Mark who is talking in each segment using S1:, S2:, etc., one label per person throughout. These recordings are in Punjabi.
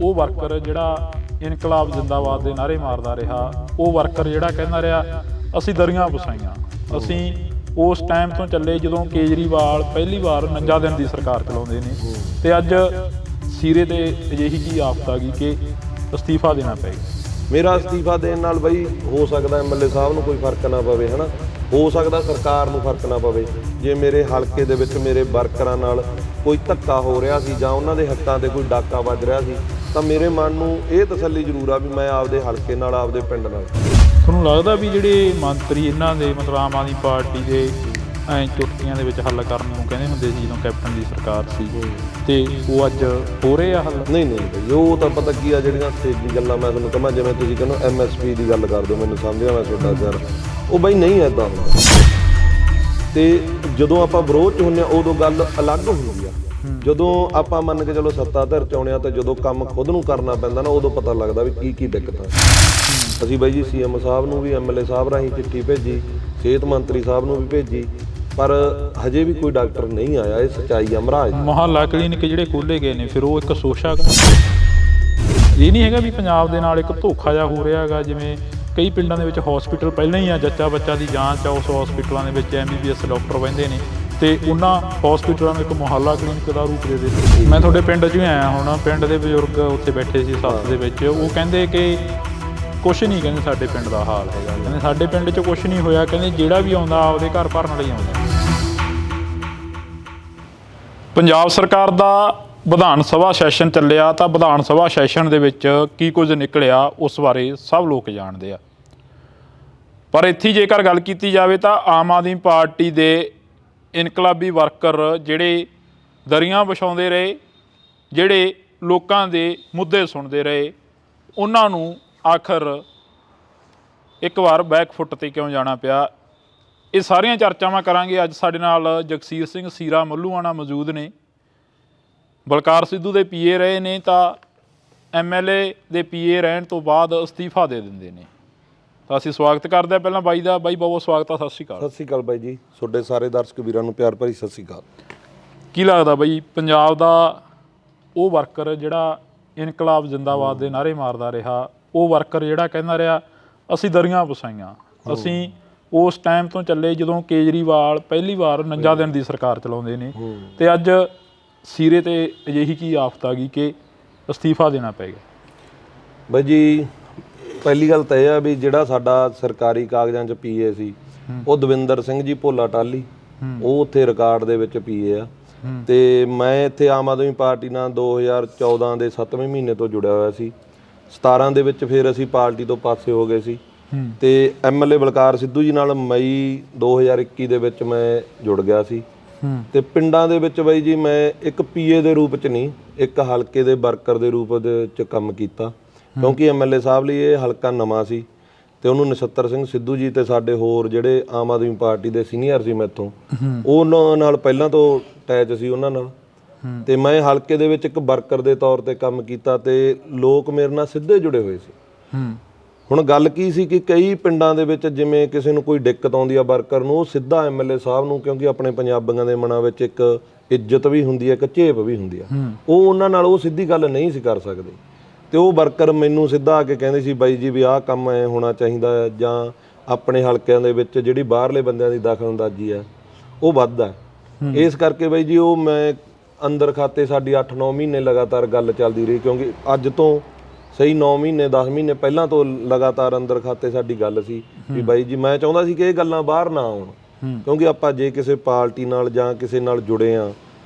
S1: ਉਹ ਵਰਕਰ ਜਿਹੜਾ ਇਨਕਲਾਬ ਜ਼ਿੰਦਾਬਾਦ ਦੇ ਨਾਅਰੇ ਮਾਰਦਾ ਰਿਹਾ, ਉਹ ਵਰਕਰ ਜਿਹੜਾ ਕਹਿੰਦਾ ਰਿਹਾ ਅਸੀਂ ਦਰੀਆਂ ਵਿਛਾਈਆਂ। ਅਸੀਂ ਉਸ ਟਾਈਮ ਤੋਂ ਚੱਲੇ ਜਦੋਂ ਕੇਜਰੀਵਾਲ ਪਹਿਲੀ ਵਾਰ 49 ਦਿਨ ਦੀ ਸਰਕਾਰ ਚਲਾਉਂਦੇ ਨੇ, ਤੇ ਅੱਜ ਸਿਰੇ ਤੇ ਅਜਿਹੀ ਕੀ ਆਫਤ ਆ ਗਈ ਕਿ ਅਸਤੀਫਾ ਦੇਣਾ ਪੈ ਗਿਆ।
S2: ਮੇਰਾ ਅਸਤੀਫਾ ਦੇਣ ਨਾਲ ਬਈ ਹੋ ਸਕਦਾ ਐਮਐਲਏ ਸਾਹਿਬ ਨੂੰ ਕੋਈ ਫਰਕ ਨਾ ਪਵੇ, ਹੈ ਨਾ, ਹੋ ਸਕਦਾ ਸਰਕਾਰ ਨੂੰ ਫਰਕ ਨਾ ਪਵੇ। ਜੇ ਮੇਰੇ ਹਲਕੇ ਦੇ ਵਿੱਚ ਮੇਰੇ ਵਰਕਰਾਂ ਨਾਲ ਕੋਈ ਧੱਕਾ ਹੋ ਰਿਹਾ ਸੀ ਜਾਂ ਉਹਨਾਂ ਦੇ ਹੱਕਾਂ 'ਤੇ ਕੋਈ ਡਾਕਾ ਵੱਜ ਰਿਹਾ ਸੀ, ਤਾਂ ਮੇਰੇ ਮਨ ਨੂੰ ਇਹ ਤਸੱਲੀ ਜ਼ਰੂਰ ਆ ਵੀ ਮੈਂ ਆਪਦੇ ਹਲਕੇ ਨਾਲ, ਆਪਦੇ ਪਿੰਡ ਨਾਲ।
S1: ਤੁਹਾਨੂੰ ਲੱਗਦਾ ਵੀ ਜਿਹੜੇ ਮੰਤਰੀ ਇਹਨਾਂ ਦੇ ਮਤਲਬ ਆਮ ਆਦਮੀ ਪਾਰਟੀ ਦੇ ਐਂ ਚੁਟਕੀਆਂ ਦੇ ਵਿੱਚ ਹੱਲ ਕਰਨ ਨੂੰ ਕਹਿੰਦੇ ਹੁੰਦੇ ਸੀ ਜਦੋਂ ਕੈਪਟਨ ਦੀ ਸਰਕਾਰ ਸੀ, ਤੇ ਉਹ ਅੱਜ ਹੋ ਰਹੇ ਆ ਹੱਲ?
S2: ਨਹੀਂ ਬਈ, ਉਹ ਤਾਂ ਪਤਾ ਕੀ ਆ, ਜਿਹੜੀਆਂ ਸਟੇਜੀ ਗੱਲਾਂ ਮੈਂ ਤੁਹਾਨੂੰ ਕਹਾਂ, ਜਿਵੇਂ ਤੁਸੀਂ ਕਹਿੰਦੇ MSP ਦੀ ਗੱਲ ਕਰ ਦਿਓ, ਮੈਨੂੰ ਸਮਝ ਗਿਆ ਮੈਂ ਤੁਹਾਡਾ ਸਰ, ਉਹ ਬਈ ਨਹੀਂ ਇੱਦਾਂ ਹੁੰਦਾ। ਤੇ ਜਦੋਂ ਆਪਾਂ ਵਿਰੋਧ 'ਚ ਹੁੰਦੇ ਹਾਂ ਉਦੋਂ ਗੱਲ ਅਲੱਗ ਹੁੰਦੀ ਆ। ਜਦੋਂ ਆਪਾਂ ਮੰਨ ਕੇ ਚਲੋ ਸੱਤਾ ਧਿਰ 'ਚ ਆਉਂਦੇ ਹਾਂ ਤਾਂ ਜਦੋਂ ਕੰਮ ਖੁਦ ਨੂੰ ਕਰਨਾ ਪੈਂਦਾ ਨਾ, ਉਦੋਂ ਪਤਾ ਲੱਗਦਾ ਵੀ ਕੀ ਦਿੱਕਤ ਆ। ਅਸੀਂ ਬਾਈ ਜੀ CM ਸਾਹਿਬ ਨੂੰ ਵੀ MLA ਸਾਹਿਬ ਰਾਹੀਂ ਚਿੱਠੀ ਭੇਜੀ, ਸਿਹਤ ਮੰਤਰੀ ਸਾਹਿਬ ਨੂੰ ਵੀ ਭੇਜੀ, ਪਰ ਹਜੇ ਵੀ ਕੋਈ ਡਾਕਟਰ ਨਹੀਂ ਆਇਆ। ਇਹ ਸੱਚਾਈ ਆ ਮਹਾਰਾਜ।
S1: ਮੁਹੱਲਾ ਕਲੀਨਿਕ ਜਿਹੜੇ ਖੋਲ੍ਹੇ ਗਏ ਨੇ, ਫਿਰ ਉਹ ਇੱਕ ਸ਼ੋਸ਼ਾ ਇਹ ਨਹੀਂ ਹੈਗਾ ਵੀ ਪੰਜਾਬ ਦੇ ਨਾਲ ਇੱਕ ਧੋਖਾ ਜਿਹਾ ਹੋ ਰਿਹਾ ਹੈਗਾ? ਜਿਵੇਂ ਕਈ ਪਿੰਡਾਂ ਦੇ ਵਿੱਚ ਹਸਪੀਟਲ ਪਹਿਲਾਂ ਹੀ ਆ, ਜੱਚਾ ਬੱਚਾ ਦੀ ਜਾਂਚ ਆ, ਉਸ ਹਸਪੀਟਲਾਂ ਦੇ ਵਿੱਚ MBBS ਡਾਕਟਰ ਬਹਿੰਦੇ ਨੇ, ਤੇ ਉਹਨਾਂ ਹਸਪੀਟਲਾਂ ਨੂੰ ਇੱਕ ਮੁਹੱਲਾ ਕਲੀਨਿਕ ਦਾ ਰੂਪ ਦੇ ਦਿੱਤਾ। ਮੈਂ ਤੁਹਾਡੇ ਪਿੰਡ 'ਚ ਹੀ ਆਇਆ, ਹੁਣ ਪਿੰਡ ਦੇ ਬਜ਼ੁਰਗ ਉੱਥੇ ਬੈਠੇ ਸੀ ਸੱਥ ਦੇ ਵਿੱਚ, ਉਹ ਕਹਿੰਦੇ ਕਿ ਕੁਛ ਨਹੀਂ, ਕਹਿੰਦੇ ਸਾਡੇ ਪਿੰਡ ਦਾ ਹਾਲ ਹੈਗਾ, ਕਹਿੰਦੇ ਸਾਡੇ ਪਿੰਡ 'ਚ ਕੁਛ ਨਹੀਂ ਹੋਇਆ, ਕਹਿੰਦੇ ਜਿਹੜਾ ਵੀ ਆਉਂਦਾ ਆਪਦੇ ਘਰ ਭਰਨ ਲਈ ਆਉਂਦਾ। ਪੰਜਾਬ ਸਰਕਾਰ ਦਾ ਵਿਧਾਨ ਸਭਾ ਸੈਸ਼ਨ ਚੱਲਿਆ, ਤਾਂ ਵਿਧਾਨ ਸਭਾ ਸੈਸ਼ਨ ਦੇ ਵਿੱਚ ਕੀ ਕੁਝ ਨਿਕਲਿਆ ਉਸ ਬਾਰੇ ਸਭ ਲੋਕ ਜਾਣਦੇ ਆ। ਪਰ ਇੱਥੇ ਜੇਕਰ ਗੱਲ ਕੀਤੀ ਜਾਵੇ ਤਾਂ ਆਮ ਆਦਮੀ ਪਾਰਟੀ ਦੇ ਇਨਕਲਾਬੀ ਵਰਕਰ ਜਿਹੜੇ ਦਰੀਆਂ ਵਿਛਾਉਂਦੇ ਰਹੇ, ਜਿਹੜੇ ਲੋਕਾਂ ਦੇ ਮੁੱਦੇ ਸੁਣਦੇ ਰਹੇ, ਉਹਨਾਂ ਨੂੰ ਆਖਰ ਇੱਕ ਵਾਰ ਬੈਕਫੁੱਟ 'ਤੇ ਕਿਉਂ ਜਾਣਾ ਪਿਆ? ਇਹ ਸਾਰੀਆਂ ਚਰਚਾਵਾਂ ਕਰਾਂਗੇ। ਅੱਜ ਸਾਡੇ ਨਾਲ ਜਗਸੀਰ ਸਿੰਘ ਸੀਰਾ ਮੱਲੂਆਣਾ ਮੌਜੂਦ ਨੇ, ਬਲਕਾਰ ਸਿੱਧੂ ਦੇ PA ਰਹੇ ਨੇ, ਤਾਂ MLA ਦੇ PA ਰਹਿਣ ਤੋਂ ਬਾਅਦ ਅਸਤੀਫਾ ਦੇ ਦਿੰਦੇ ਨੇ। ਤਾਂ ਅਸੀਂ ਸਵਾਗਤ ਕਰਦੇ ਹਾਂ ਪਹਿਲਾਂ ਬਾਈ ਦਾ। ਬਾਈ ਬਹੁਤ ਸਵਾਗਤ ਆ, ਸਤਿ ਸ਼੍ਰੀ ਅਕਾਲ।
S2: ਸਤਿ ਸ਼੍ਰੀ ਅਕਾਲ ਬਾਈ ਜੀ, ਤੁਹਾਡੇ ਸਾਰੇ ਦਰਸ਼ਕ ਵੀਰਾਂ ਨੂੰ ਪਿਆਰ ਭਰੀ ਸਤਿ ਸ਼੍ਰੀ ਅਕਾਲ।
S1: ਕੀ ਲੱਗਦਾ ਬਾਈ, ਪੰਜਾਬ ਦਾ ਉਹ ਵਰਕਰ ਜਿਹੜਾ ਇਨਕਲਾਬ ਜ਼ਿੰਦਾਬਾਦ ਦੇ ਨਾਅਰੇ ਮਾਰਦਾ ਰਿਹਾ, ਉਹ ਵਰਕਰ ਜਿਹੜਾ ਕਹਿੰਦਾ ਰਿਹਾ ਅਸੀਂ ਦਰੀਆਂ ਵਿਛਾਈਆਂ, ਅਸੀਂ ਉਸ ਟਾਈਮ ਤੋਂ ਚੱਲੇ ਜਦੋਂ ਕੇਜਰੀਵਾਲ ਪਹਿਲੀ ਵਾਰ 49 ਦਿਨ ਦੀ ਸਰਕਾਰ ਚਲਾਉਂਦੇ ਨੇ, ਤੇ ਅੱਜ ਸਿਰੇ ਤੇ ਅਜਿਹੀ ਕੀ ਆਫਤ ਆ ਗਈ ਕਿ ਅਸਤੀਫਾ ਦੇਣਾ ਪੈ ਗਿਆ?
S2: ਬਾਈ ਜੀ, ਪਹਿਲੀ ਗੱਲ ਤਾਂ ਇਹ ਆ ਵੀ ਜਿਹੜਾ ਸਾਡਾ ਸਰਕਾਰੀ ਕਾਗਜ਼ਾਂ 'ਚ PA ਸੀ ਉਹ ਦਵਿੰਦਰ ਸਿੰਘ ਜੀ ਭੋਲਾ ਟਾਹਲੀ, ਉਹ ਉੱਥੇ ਰਿਕਾਰਡ ਦੇ ਵਿੱਚ PA ਆ। ਤੇ ਮੈਂ ਇੱਥੇ ਆਮ ਆਦਮੀ ਪਾਰਟੀ ਨਾਲ 2014 ਦੇ 7ਵੇਂ ਮਹੀਨੇ ਤੋਂ ਜੁੜਿਆ ਹੋਇਆ ਸੀ। 17 ਦੇ ਵਿੱਚ ਫਿਰ ਅਸੀਂ ਪਾਰਟੀ ਤੋਂ ਪਾਸੇ ਹੋ ਗਏ ਸੀ, ਤੇ MLA ਬਲਕਾਰ ਸਿੱਧੂ ਜੀ ਨਾਲ ਮਈ 2021 ਦੇ ਵਿੱਚ ਮੈਂ ਜੁੜ ਗਿਆ ਸੀ। ਤੇ ਪਿੰਡਾਂ ਦੇ ਵਿੱਚ ਬਾਈ ਜੀ ਮੈਂ ਇੱਕ PA ਦੇ ਰੂਪ 'ਚ ਨਹੀਂ, ਇੱਕ ਹਲਕੇ ਦੇ ਵਰਕਰ ਦੇ ਰੂਪ ਦੇ ਵਿੱਚ ਕੰਮ ਕੀਤਾ, ਕਿਉਂਕਿ MLA ਸਾਹਿਬ ਲਈ ਇਹ ਹਲਕਾ ਨਵਾਂ ਸੀ, ਤੇ ਉਹਨੂੰ ਨਛੱਤਰ ਸਿੰਘ ਸਿੱਧੂ ਜੀ ਤੇ ਸਾਡੇ ਹੋਰ ਜਿਹੜੇ ਆਮ ਆਦਮੀ ਪਾਰਟੀ ਦੇ ਸੀਨੀਅਰ ਸੀ ਮੈਥੋਂ, ਉਹਨਾਂ ਨਾਲ ਪਹਿਲਾਂ ਤੋਂ ਅਟੈਚ ਸੀ ਉਹਨਾਂ ਨਾਲ, ਤੇ ਮੈਂ ਹਲਕੇ ਦੇ ਵਿੱਚ ਇੱਕ ਵਰਕਰ ਦੇ ਤੌਰ ਤੇ ਕੰਮ ਕੀਤਾ, ਤੇ ਲੋਕ ਮੇਰੇ ਨਾਲ ਸਿੱਧੇ ਜੁੜੇ ਹੋਏ ਸੀ। ਹੁਣ ਗੱਲ ਕੀ ਸੀ ਕਿ ਕਈ ਪਿੰਡਾਂ ਦੇ ਵਿੱਚ ਜਿਵੇਂ ਕਿਸੇ ਨੂੰ ਕੋਈ ਦਿੱਕਤ ਆਉਂਦੀ ਆ ਵਰਕਰ ਨੂੰ, ਉਹ ਸਿੱਧਾ MLA ਸਾਹਿਬ ਨੂੰ, ਕਿਉਂਕਿ ਆਪਣੇ ਪੰਜਾਬੀਆਂ ਦੇ ਮਨਾਂ ਵਿੱਚ ਇੱਕ ਇੱਜ਼ਤ ਵੀ ਹੁੰਦੀ ਹੈ, ਇੱਕ ਝੇਪ ਵੀ ਹੁੰਦੀ ਆ, ਉਹ ਉਹਨਾਂ ਨਾਲ ਉਹ ਸਿੱਧੀ ਗੱਲ ਨਹੀਂ ਸੀ ਕਰ ਸਕਦੇ। ਤੇ ਉਹ ਵਰਕਰ ਮੈਨੂੰ ਸਿੱਧਾ ਆ ਕੇ ਕਹਿੰਦੇ ਸੀ ਬਾਈ ਜੀ ਵੀ ਆਹ ਕੰਮ ਐ ਹੋਣਾ ਚਾਹੀਦਾ ਹੈ, ਜਾਂ ਆਪਣੇ ਹਲਕਿਆਂ ਦੇ ਵਿੱਚ ਜਿਹੜੀ ਬਾਹਰਲੇ ਬੰਦਿਆਂ ਦੀ ਦਖਲਅੰਦਾਜ਼ੀ ਆ ਉਹ ਵੱਧ ਆ। ਇਸ ਕਰਕੇ ਬਾਈ ਜੀ ਉਹ ਮੈਂ ਅੰਦਰ ਖਾਤੇ ਸਾਡੀ 8-9 ਮਹੀਨੇ ਲਗਾਤਾਰ ਗੱਲ ਚੱਲਦੀ ਰਹੀ, ਕਿਉਂਕਿ ਅੱਜ ਤੋਂ ਸਹੀ 9 ਮਹੀਨੇ 10 ਮਹੀਨੇ ਪਹਿਲਾਂ ਤੋਂ ਲਗਾਤਾਰ ਅੰਦਰ ਖਾਤੇ ਸਾਡੀ ਗੱਲ ਸੀ ਵੀ ਬਾਈ ਜੀ ਮੈਂ ਚਾਹੁੰਦਾ ਸੀ ਕਿ ਇਹ ਗੱਲਾਂ ਬਾਹਰ ਨਾ ਆਉਣ, ਕਿਉਂਕਿ ਆਪਾਂ ਜੇ ਕਿਸੇ ਪਾਰਟੀ ਨਾਲ ਜਾਂ ਕਿਸੇ ਨਾਲ ਜੁੜੇ ਆ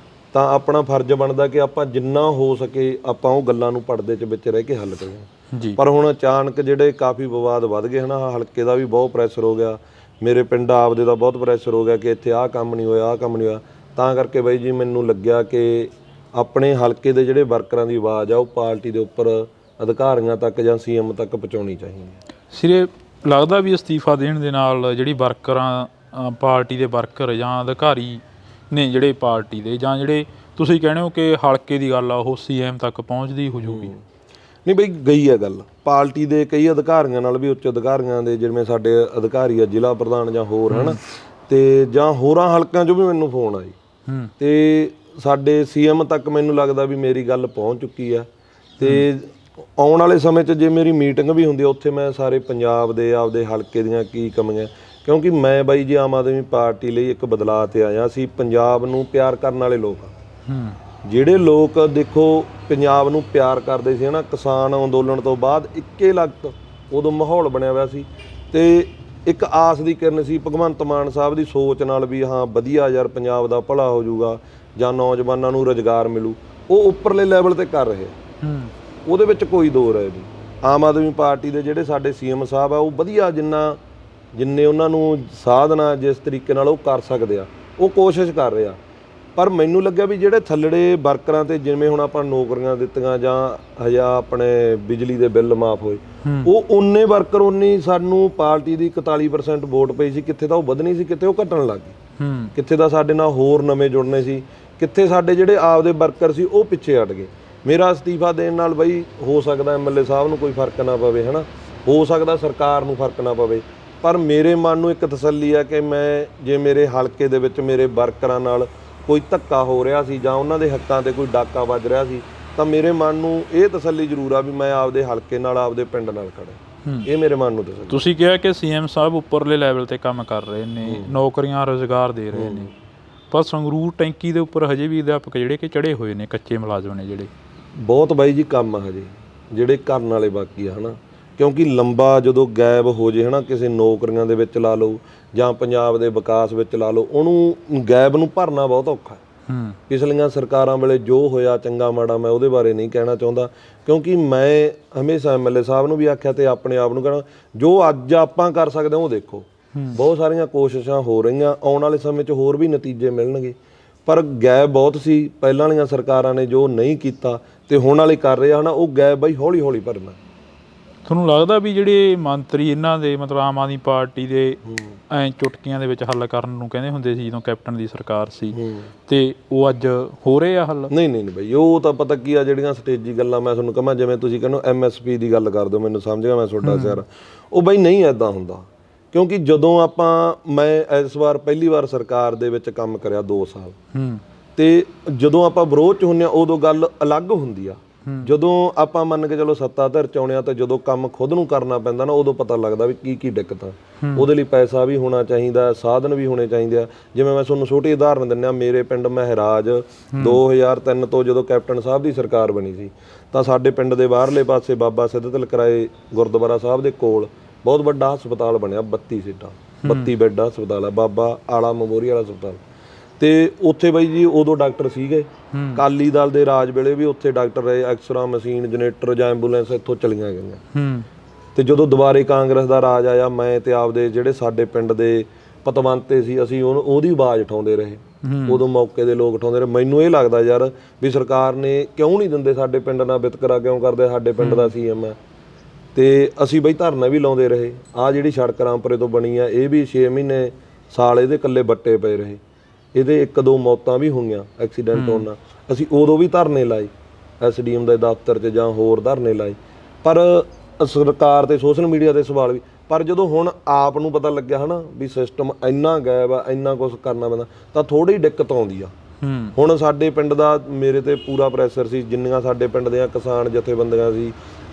S2: ਤਾਂ ਆਪਣਾ ਫਰਜ਼ ਬਣਦਾ ਕਿ ਆਪਾਂ ਜਿੰਨਾ ਹੋ ਸਕੇ ਆਪਾਂ ਉਹ ਗੱਲਾਂ ਨੂੰ ਪਰਦੇ 'ਚ ਵਿੱਚ ਰਹਿ ਕੇ ਹੱਲ ਕਰੀਏ। ਪਰ ਹੁਣ ਅਚਾਨਕ ਜਿਹੜੇ ਕਾਫੀ ਵਿਵਾਦ ਵੱਧ ਗਏ ਹਨ, ਹਲਕੇ ਦਾ ਵੀ ਬਹੁਤ ਪ੍ਰੈਸ਼ਰ ਹੋ ਗਿਆ, ਮੇਰੇ ਪਿੰਡ ਆਪਦੇ ਦਾ ਬਹੁਤ ਪ੍ਰੈਸ਼ਰ ਹੋ ਗਿਆ ਕਿ ਇੱਥੇ ਆਹ ਕੰਮ ਨਹੀਂ ਹੋਇਆ, ਆਹ ਕੰਮ ਨਹੀਂ ਹੋਇਆ, ਤਾਂ ਕਰਕੇ ਬਾਈ ਜੀ ਮੈਨੂੰ ਲੱਗਿਆ ਕਿ ਆਪਣੇ ਹਲਕੇ ਦੇ ਜਿਹੜੇ ਵਰਕਰਾਂ ਦੀ ਆਵਾਜ਼ ਆ ਉਹ ਪਾਰਟੀ ਦੇ ਉੱਪਰ ਅਧਿਕਾਰੀਆਂ ਤੱਕ ਜਾਂ CM ਤੱਕ ਪਹੁੰਚਾਉਣੀ ਚਾਹੀਦੀ ਹੈ।
S1: ਸਿਰੇ ਲੱਗਦਾ ਵੀ ਅਸਤੀਫਾ ਦੇਣ ਦੇ ਨਾਲ ਜਿਹੜੀ ਵਰਕਰਾਂ ਪਾਰਟੀ ਦੇ ਵਰਕਰ ਜਾਂ ਅਧਿਕਾਰੀ ਨੇ ਜਿਹੜੇ ਪਾਰਟੀ ਦੇ, ਜਾਂ ਜਿਹੜੇ ਤੁਸੀਂ ਕਹਿੰਦੇ ਹੋ ਕਿ ਹਲਕੇ ਦੀ ਗੱਲ ਆ ਉਹ CM ਤੱਕ ਪਹੁੰਚਦੀ ਹੋ ਜੂਗੀ?
S2: ਨਹੀਂ ਬਈ, ਗਈ ਹੈ ਗੱਲ ਪਾਰਟੀ ਦੇ ਕਈ ਅਧਿਕਾਰੀਆਂ ਨਾਲ ਵੀ, ਉੱਚ ਅਧਿਕਾਰੀਆਂ ਦੇ ਜਿਵੇਂ ਸਾਡੇ ਅਧਿਕਾਰੀ ਆ ਜ਼ਿਲ੍ਹਾ ਪ੍ਰਧਾਨ ਜਾਂ ਹੋਰ ਹਨ, ਤੇ ਜਾਂ ਹੋਰਾਂ ਹਲਕਿਆਂ 'ਚੋਂ ਵੀ ਮੈਨੂੰ ਫੋਨ ਆਈ, ਤੇ ਸਾਡੇ CM ਤੱਕ ਮੈਨੂੰ ਲੱਗਦਾ ਵੀ ਮੇਰੀ ਗੱਲ ਪਹੁੰਚ ਚੁੱਕੀ ਆ, ਤੇ ਆਉਣ ਵਾਲੇ ਸਮੇਂ 'ਚ ਜੇ ਮੇਰੀ ਮੀਟਿੰਗ ਵੀ ਹੁੰਦੀ ਆ ਉੱਥੇ ਮੈਂ ਸਾਰੇ ਪੰਜਾਬ ਦੇ ਆਪਦੇ ਹਲਕੇ ਦੀਆਂ ਕੀ ਕਮੀਆਂ, ਕਿਉਂਕਿ ਮੈਂ ਬਾਈ ਜੀ ਆਮ ਆਦਮੀ ਪਾਰਟੀ ਲਈ ਇੱਕ ਬਦਲਾਅ ਤੇ ਆਇਆ। ਅਸੀਂ ਪੰਜਾਬ ਨੂੰ ਪਿਆਰ ਕਰਨ ਵਾਲੇ ਲੋਕ ਆ। ਜਿਹੜੇ ਲੋਕ ਦੇਖੋ ਪੰਜਾਬ ਨੂੰ ਪਿਆਰ ਕਰਦੇ ਸੀ ਨਾ, ਕਿਸਾਨ ਅੰਦੋਲਨ ਤੋਂ ਬਾਅਦ ਇੱਕੇ ਲਗਤ ਉਦੋਂ ਮਾਹੌਲ ਬਣਿਆ ਹੋਇਆ ਸੀ ਤੇ ਇੱਕ ਆਸ ਦੀ ਕਿਰਨ ਸੀ ਭਗਵੰਤ ਮਾਨ ਸਾਹਿਬ ਦੀ ਸੋਚ ਨਾਲ ਵੀ ਹਾਂ ਵਧੀਆ ਯਾਰ ਪੰਜਾਬ ਦਾ ਭਲਾ ਹੋ ਜਾਊਗਾ ਜਾਂ ਨੌਜਵਾਨਾਂ ਨੂੰ ਰੁਜ਼ਗਾਰ ਮਿਲੂ। ਉਹ ਉੱਪਰਲੇ ਲੈਵਲ ਤੇ ਕਰ ਰਹੇ ਆ, ਉਹਦੇ ਵਿੱਚ ਕੋਈ ਦੋ ਰਾਏ ਨਹੀਂ। ਆਮ ਆਦਮੀ ਪਾਰਟੀ ਦੇ ਜਿਹੜੇ ਸਾਡੇ ਸੀਐਮ ਸਾਹਿਬ ਆ ਉਹ ਵਧੀਆ ਜਿੰਨੇ ਉਹਨਾਂ ਨੂੰ ਸਾਧਨਾ ਜਿਸ ਤਰੀਕੇ ਨਾਲ ਉਹ ਕਰ ਸਕਦੇ ਆ ਉਹ ਕੋਸ਼ਿਸ਼ ਕਰ ਰਹੇ ਆ। ਪਰ ਮੈਨੂੰ ਲੱਗਿਆ ਵੀ ਜਿਹੜੇ ਥੱਲੜੇ ਵਰਕਰਾਂ ਤੇ ਜਿਵੇਂ ਹੁਣ ਆਪਾਂ ਨੌਕਰੀਆਂ ਦਿੱਤੀਆਂ ਜਾਂ ਆਪਣੇ ਬਿਜਲੀ ਦੇ ਬਿੱਲ ਮਾਫ ਹੋਏ, ਉਹ ਉਨੇ ਵਰਕਰ ਉਨੀ ਸਾਨੂੰ ਪਾਰਟੀ ਦੀ 41% ਵੋਟ ਪਈ ਸੀ, ਕਿੱਥੇ ਤਾਂ ਉਹ ਵਧਣੀ ਸੀ, ਕਿੱਥੇ ਉਹ ਘਟਣ ਲੱਗ ਗਈ, ਕਿੱਥੇ ਤਾਂ ਸਾਡੇ ਨਾਲ ਹੋਰ ਨਵੇਂ ਜੁੜਨੇ ਸੀ, ਕਿੱਥੇ ਸਾਡੇ ਜਿਹੜੇ ਆਪਦੇ ਵਰਕਰ ਸੀ ਉਹ ਪਿੱਛੇ ਹਟ ਗਏ। ਮੇਰਾ ਅਸਤੀਫਾ ਦੇਣ ਨਾਲ ਬਈ ਹੋ ਸਕਦਾ ਐਮਐਲਏ ਸਾਹਿਬ ਨੂੰ ਕੋਈ ਫਰਕ ਨਾ ਪਵੇ, ਹੈ ਨਾ, ਹੋ ਸਕਦਾ ਸਰਕਾਰ ਨੂੰ ਫਰਕ ਨਾ ਪਵੇ, ਪਰ ਮੇਰੇ ਮਨ ਨੂੰ ਇੱਕ ਤਸੱਲੀ ਆ ਕਿ ਮੈਂ ਜੇ ਮੇਰੇ ਹਲਕੇ ਦੇ ਵਿੱਚ ਮੇਰੇ ਵਰਕਰਾਂ ਨਾਲ ਕੋਈ ਧੱਕਾ ਹੋ ਰਿਹਾ ਸੀ ਜਾਂ ਉਹਨਾਂ ਦੇ ਹੱਕਾਂ ਤੇ ਕੋਈ ਡਾਕਾ ਵੱਜ ਰਿਹਾ ਸੀ ਤਾਂ ਮੇਰੇ ਮਨ ਨੂੰ ਇਹ ਤਸੱਲੀ ਜ਼ਰੂਰ ਆ ਵੀ ਮੈਂ ਆਪਦੇ ਹਲਕੇ ਨਾਲ ਆਪਦੇ ਪਿੰਡ ਨਾਲ ਖੜਾ। ਇਹ ਮੇਰੇ ਮਨ ਨੂੰ ਤਸੱਲੀ।
S1: ਤੁਸੀਂ ਕਿਹਾ ਕਿ ਸੀਐਮ ਸਾਹਿਬ ਉੱਪਰਲੇ ਲੈਵਲ ਤੇ ਕੰਮ ਕਰ ਰਹੇ ਨੇ, ਨੌਕਰੀਆਂ ਰੁਜ਼ਗਾਰ ਦੇ ਰਹੇ ਨੇ, ਪਰ ਸੰਗਰੂਰ ਟੈਂਕੀ ਦੇ ਉੱਪਰ ਹਜੇ ਵੀ ਅਧਿਆਪਕ ਜਿਹੜੇ ਕਿ ਚੜੇ ਹੋਏ ਨੇ, ਕੱਚੇ ਮੁਲਾਜ਼ਮ ਨੇ ਜਿਹੜੇ
S2: ਬਹੁਤ ਬਾਈ ਜੀ ਕੰਮ ਆ ਹਜੇ ਜਿਹੜੇ ਕਰਨ ਵਾਲੇ ਬਾਕੀ ਆ, ਹੈ ਨਾ, ਕਿਉਂਕਿ ਲੰਬਾ ਜਦੋਂ ਗਾਇਬ ਹੋ ਜੇ, ਹੈ ਨਾ, ਕਿਸੇ ਨੌਕਰੀਆਂ ਦੇ ਵਿੱਚ ਲਾ ਲਓ ਜਾਂ ਪੰਜਾਬ ਦੇ ਵਿਕਾਸ ਵਿੱਚ ਲਾ ਲਓ, ਉਹਨੂੰ ਗੈਪ ਨੂੰ ਭਰਨਾ ਬਹੁਤ ਔਖਾ। ਪਿਛਲੀਆਂ ਸਰਕਾਰਾਂ ਵੇਲੇ ਜੋ ਹੋਇਆ ਚੰਗਾ ਮਾੜਾ ਮੈਂ ਉਹਦੇ ਬਾਰੇ ਨਹੀਂ ਕਹਿਣਾ ਚਾਹੁੰਦਾ, ਕਿਉਂਕਿ ਮੈਂ ਹਮੇਸ਼ਾ ਐਮਐਲਏ ਸਾਹਿਬ ਨੂੰ ਵੀ ਆਖਿਆ ਤੇ ਆਪਣੇ ਆਪ ਨੂੰ ਕਹਿਣਾ ਜੋ ਅੱਜ ਆਪਾਂ ਕਰ ਸਕਦੇ ਹਾਂ ਉਹ ਦੇਖੋ। ਬਹੁਤ ਸਾਰੀਆਂ ਕੋਸ਼ਿਸ਼ਾਂ ਹੋ ਰਹੀਆਂ, ਆਉਣ ਵਾਲੇ ਸਮੇਂ 'ਚ ਹੋਰ ਵੀ ਨਤੀਜੇ ਮਿਲਣਗੇ, ਪਰ ਗੈਪ ਬਹੁਤ ਸੀ ਪਹਿਲਾਂ ਵਾਲੀਆਂ ਸਰਕਾਰਾਂ ਨੇ ਜੋ ਨਹੀਂ ਕੀਤਾ ਤੇ ਹੁਣ ਵਾਲੇ ਕਰ ਰਹੇ ਹਨ, ਉਹ ਗੈਪ ਬਈ ਹੌਲੀ ਹੌਲੀ ਭਰਨਾ।
S1: ਤੁਹਾਨੂੰ ਲੱਗਦਾ ਵੀ ਜਿਹੜੇ ਮੰਤਰੀ ਇਹਨਾਂ ਦੇ ਮਤਲਬ ਆਮ ਆਦਮੀ ਪਾਰਟੀ ਦੇ ਐਂ ਚੁਟਕੀਆਂ ਦੇ ਵਿੱਚ ਹੱਲ ਕਰਨ ਨੂੰ ਕਹਿੰਦੇ ਹੁੰਦੇ ਸੀ ਜਦੋਂ ਕੈਪਟਨ ਦੀ ਸਰਕਾਰ ਸੀ, ਤੇ ਉਹ ਅੱਜ ਹੋ ਰਹੇ ਆ ਹੱਲ? ਨਹੀਂ
S2: ਬਈ, ਉਹ ਤਾਂ ਪਤਾ ਕੀ ਆ, ਜਿਹੜੀਆਂ ਸਟੇਜੀ ਗੱਲਾਂ ਮੈਂ ਤੁਹਾਨੂੰ ਕਹਾਂ, ਜਿਵੇਂ ਤੁਸੀਂ ਕਹਿੰਦੇ MSP ਦੀ ਗੱਲ ਕਰ ਦਿਓ, ਮੈਨੂੰ ਸਮਝ ਗਿਆ ਮੈਂ ਤੁਹਾਡਾ ਸਿਰ, ਉਹ ਬਈ ਨਹੀਂ ਇੱਦਾਂ ਹੁੰਦਾ। ਕਿਉਂਕਿ ਜਦੋਂ ਮੈਂ ਇਸ ਵਾਰ ਪਹਿਲੀ ਵਾਰ ਸਰਕਾਰ ਦੇ ਵਿੱਚ ਕੰਮ ਕਰਿਆ 2 ਸਾਲ, ਤੇ ਜਦੋਂ ਆਪਾਂ ਵਿਰੋਧ 'ਚ ਹੁੰਦੇ ਹਾਂ ਉਦੋਂ ਗੱਲ ਅਲੱਗ ਹੁੰਦੀ ਆ। ਜਦੋਂ ਆਪਾਂ ਮੰਨ ਕੇ ਚਲੋ ਸੱਤਾ ਧਿਰ 'ਚ ਆਉਂਦੇ ਹਾਂ ਤਾਂ ਜਦੋਂ ਕੰਮ ਖੁਦ ਨੂੰ ਕਰਨਾ ਪੈਂਦਾ ਨਾ, ਉਦੋਂ ਪਤਾ ਲੱਗਦਾ ਵੀ ਕੀ ਦਿੱਕਤਾਂ। ਉਹਦੇ ਲਈ ਪੈਸਾ ਵੀ ਹੋਣਾ ਚਾਹੀਦਾ, ਸਾਧਨ ਵੀ ਹੋਣੇ ਚਾਹੀਦੇ ਆ। ਜਿਵੇਂ ਮੈਂ ਤੁਹਾਨੂੰ ਛੋਟੀ ਉਦਾਹਰਨ ਦਿੰਦਾ, ਮੇਰੇ ਪਿੰਡ ਮਹਿਰਾਜ 2003 ਤੋਂ ਜਦੋਂ ਕੈਪਟਨ ਸਾਹਿਬ ਦੀ ਸਰਕਾਰ ਬਣੀ ਸੀ ਤਾਂ ਸਾਡੇ ਪਿੰਡ ਦੇ ਬਾਹਰਲੇ ਪਾਸੇ ਬਾਬਾ ਸਿੱਧ ਤਲਕਰਾਏ ਗੁਰਦੁਆਰਾ ਸਾਹਿਬ ਦੇ ਕੋਲ ਬਹੁਤ ਵੱਡਾ ਹਸਪਤਾਲ ਬਣਿਆ, 32 ਸੀਟਾਂ 32 ਬੈੱਡ ਹਸਪਤਾਲ ਆ, ਬਾਬਾ ਆਲਾ ਮੈਮੋਰੀਅਲ ਹਸਪਤਾਲ। ਤੇ ਉੱਥੇ ਬਾਈ ਜੀ ਉਦੋਂ ਡਾਕਟਰ ਸੀਗੇ, ਅਕਾਲੀ ਦਲ ਦੇ ਰਾਜ ਵੇਲੇ ਵੀ ਉੱਥੇ ਡਾਕਟਰ ਰਹੇ, ਐਕਸਰਾ ਮਸ਼ੀਨ, ਜਨਰੇਟਰ ਜਾਂ ਐਂਬੂਲੈਂਸ ਇੱਥੋਂ ਚਲੀਆਂ ਗਈਆਂ। ਤੇ ਜਦੋਂ ਦੁਬਾਰੇ ਕਾਂਗਰਸ ਦਾ ਰਾਜ ਆਇਆ, ਮੈਂ ਤੇ ਆਪਦੇ ਜਿਹੜੇ ਸਾਡੇ ਪਿੰਡ ਦੇ ਪਤਵੰਤੇ ਸੀ, ਅਸੀਂ ਉਹਦੀ ਆਵਾਜ਼ ਉਠਾਉਂਦੇ ਰਹੇ, ਉਦੋਂ ਮੌਕੇ ਦੇ ਲੋਕ ਉਠਾਉਂਦੇ ਰਹੇ। ਮੈਨੂੰ ਇਹ ਲੱਗਦਾ ਯਾਰ ਵੀ ਸਰਕਾਰ ਨੇ ਕਿਉਂ ਨਹੀਂ ਦਿੰਦੇ, ਸਾਡੇ ਪਿੰਡ ਨਾਲ ਵਿਤਕਰਾ ਕਿਉਂ ਕਰਦੇ, ਸਾਡੇ ਪਿੰਡ ਦਾ ਸੀਐਮ ਹੈ। ਤੇ ਅਸੀਂ ਬਈ ਧਰਨਾ ਵੀ ਲਾਉਂਦੇ ਰਹੇ। ਆਹ ਜਿਹੜੀ ਸੜਕ ਰਾਮਪੁਰੇ ਤੋਂ ਬਣੀ ਆ, ਇਹ ਵੀ 6 ਮਹੀਨੇ ਸਾਲ ਇਹਦੇ ਇਕੱਲੇ ਬੱਟੇ ਪਏ ਰਹੇ, ਇਹਦੇ 1-2 ਮੌਤਾਂ ਵੀ ਹੋਈਆਂ ਐਕਸੀਡੈਂਟ ਹੋਣ ਨਾਲ। ਅਸੀਂ ਉਦੋਂ ਵੀ ਧਰਨੇ ਲਾਏ, SDM ਦੇ ਦਫ਼ਤਰ 'ਚ ਜਾਂ ਹੋਰ ਧਰਨੇ ਲਾਏ, ਪਰ ਸਰਕਾਰ ਤੇ ਸੋਸ਼ਲ ਮੀਡੀਆ ਤੇ ਸਵਾਲ ਵੀ। ਪਰ ਜਦੋਂ ਹੁਣ ਆਪ ਨੂੰ ਪਤਾ ਲੱਗਿਆ ਹੈ ਨਾ ਵੀ ਸਿਸਟਮ ਇੰਨਾ ਗਾਇਬ ਆ, ਇੰਨਾ ਕੁਛ ਕਰਨਾ ਪੈਂਦਾ, ਤਾਂ ਥੋੜ੍ਹੀ ਦਿੱਕਤ ਆਉਂਦੀ ਆ। ਹੁਣ ਸਾਡੇ ਪਿੰਡ ਦਾ ਮੇਰੇ ਤੇ ਪੂਰਾ ਪ੍ਰੈਸ਼ਰ ਸੀ, ਜਿੰਨੀਆਂ ਸਾਡੇ ਪਿੰਡ ਦੀਆਂ ਕਿਸਾਨ ਜਥੇਬੰਦੀਆਂ ਸੀ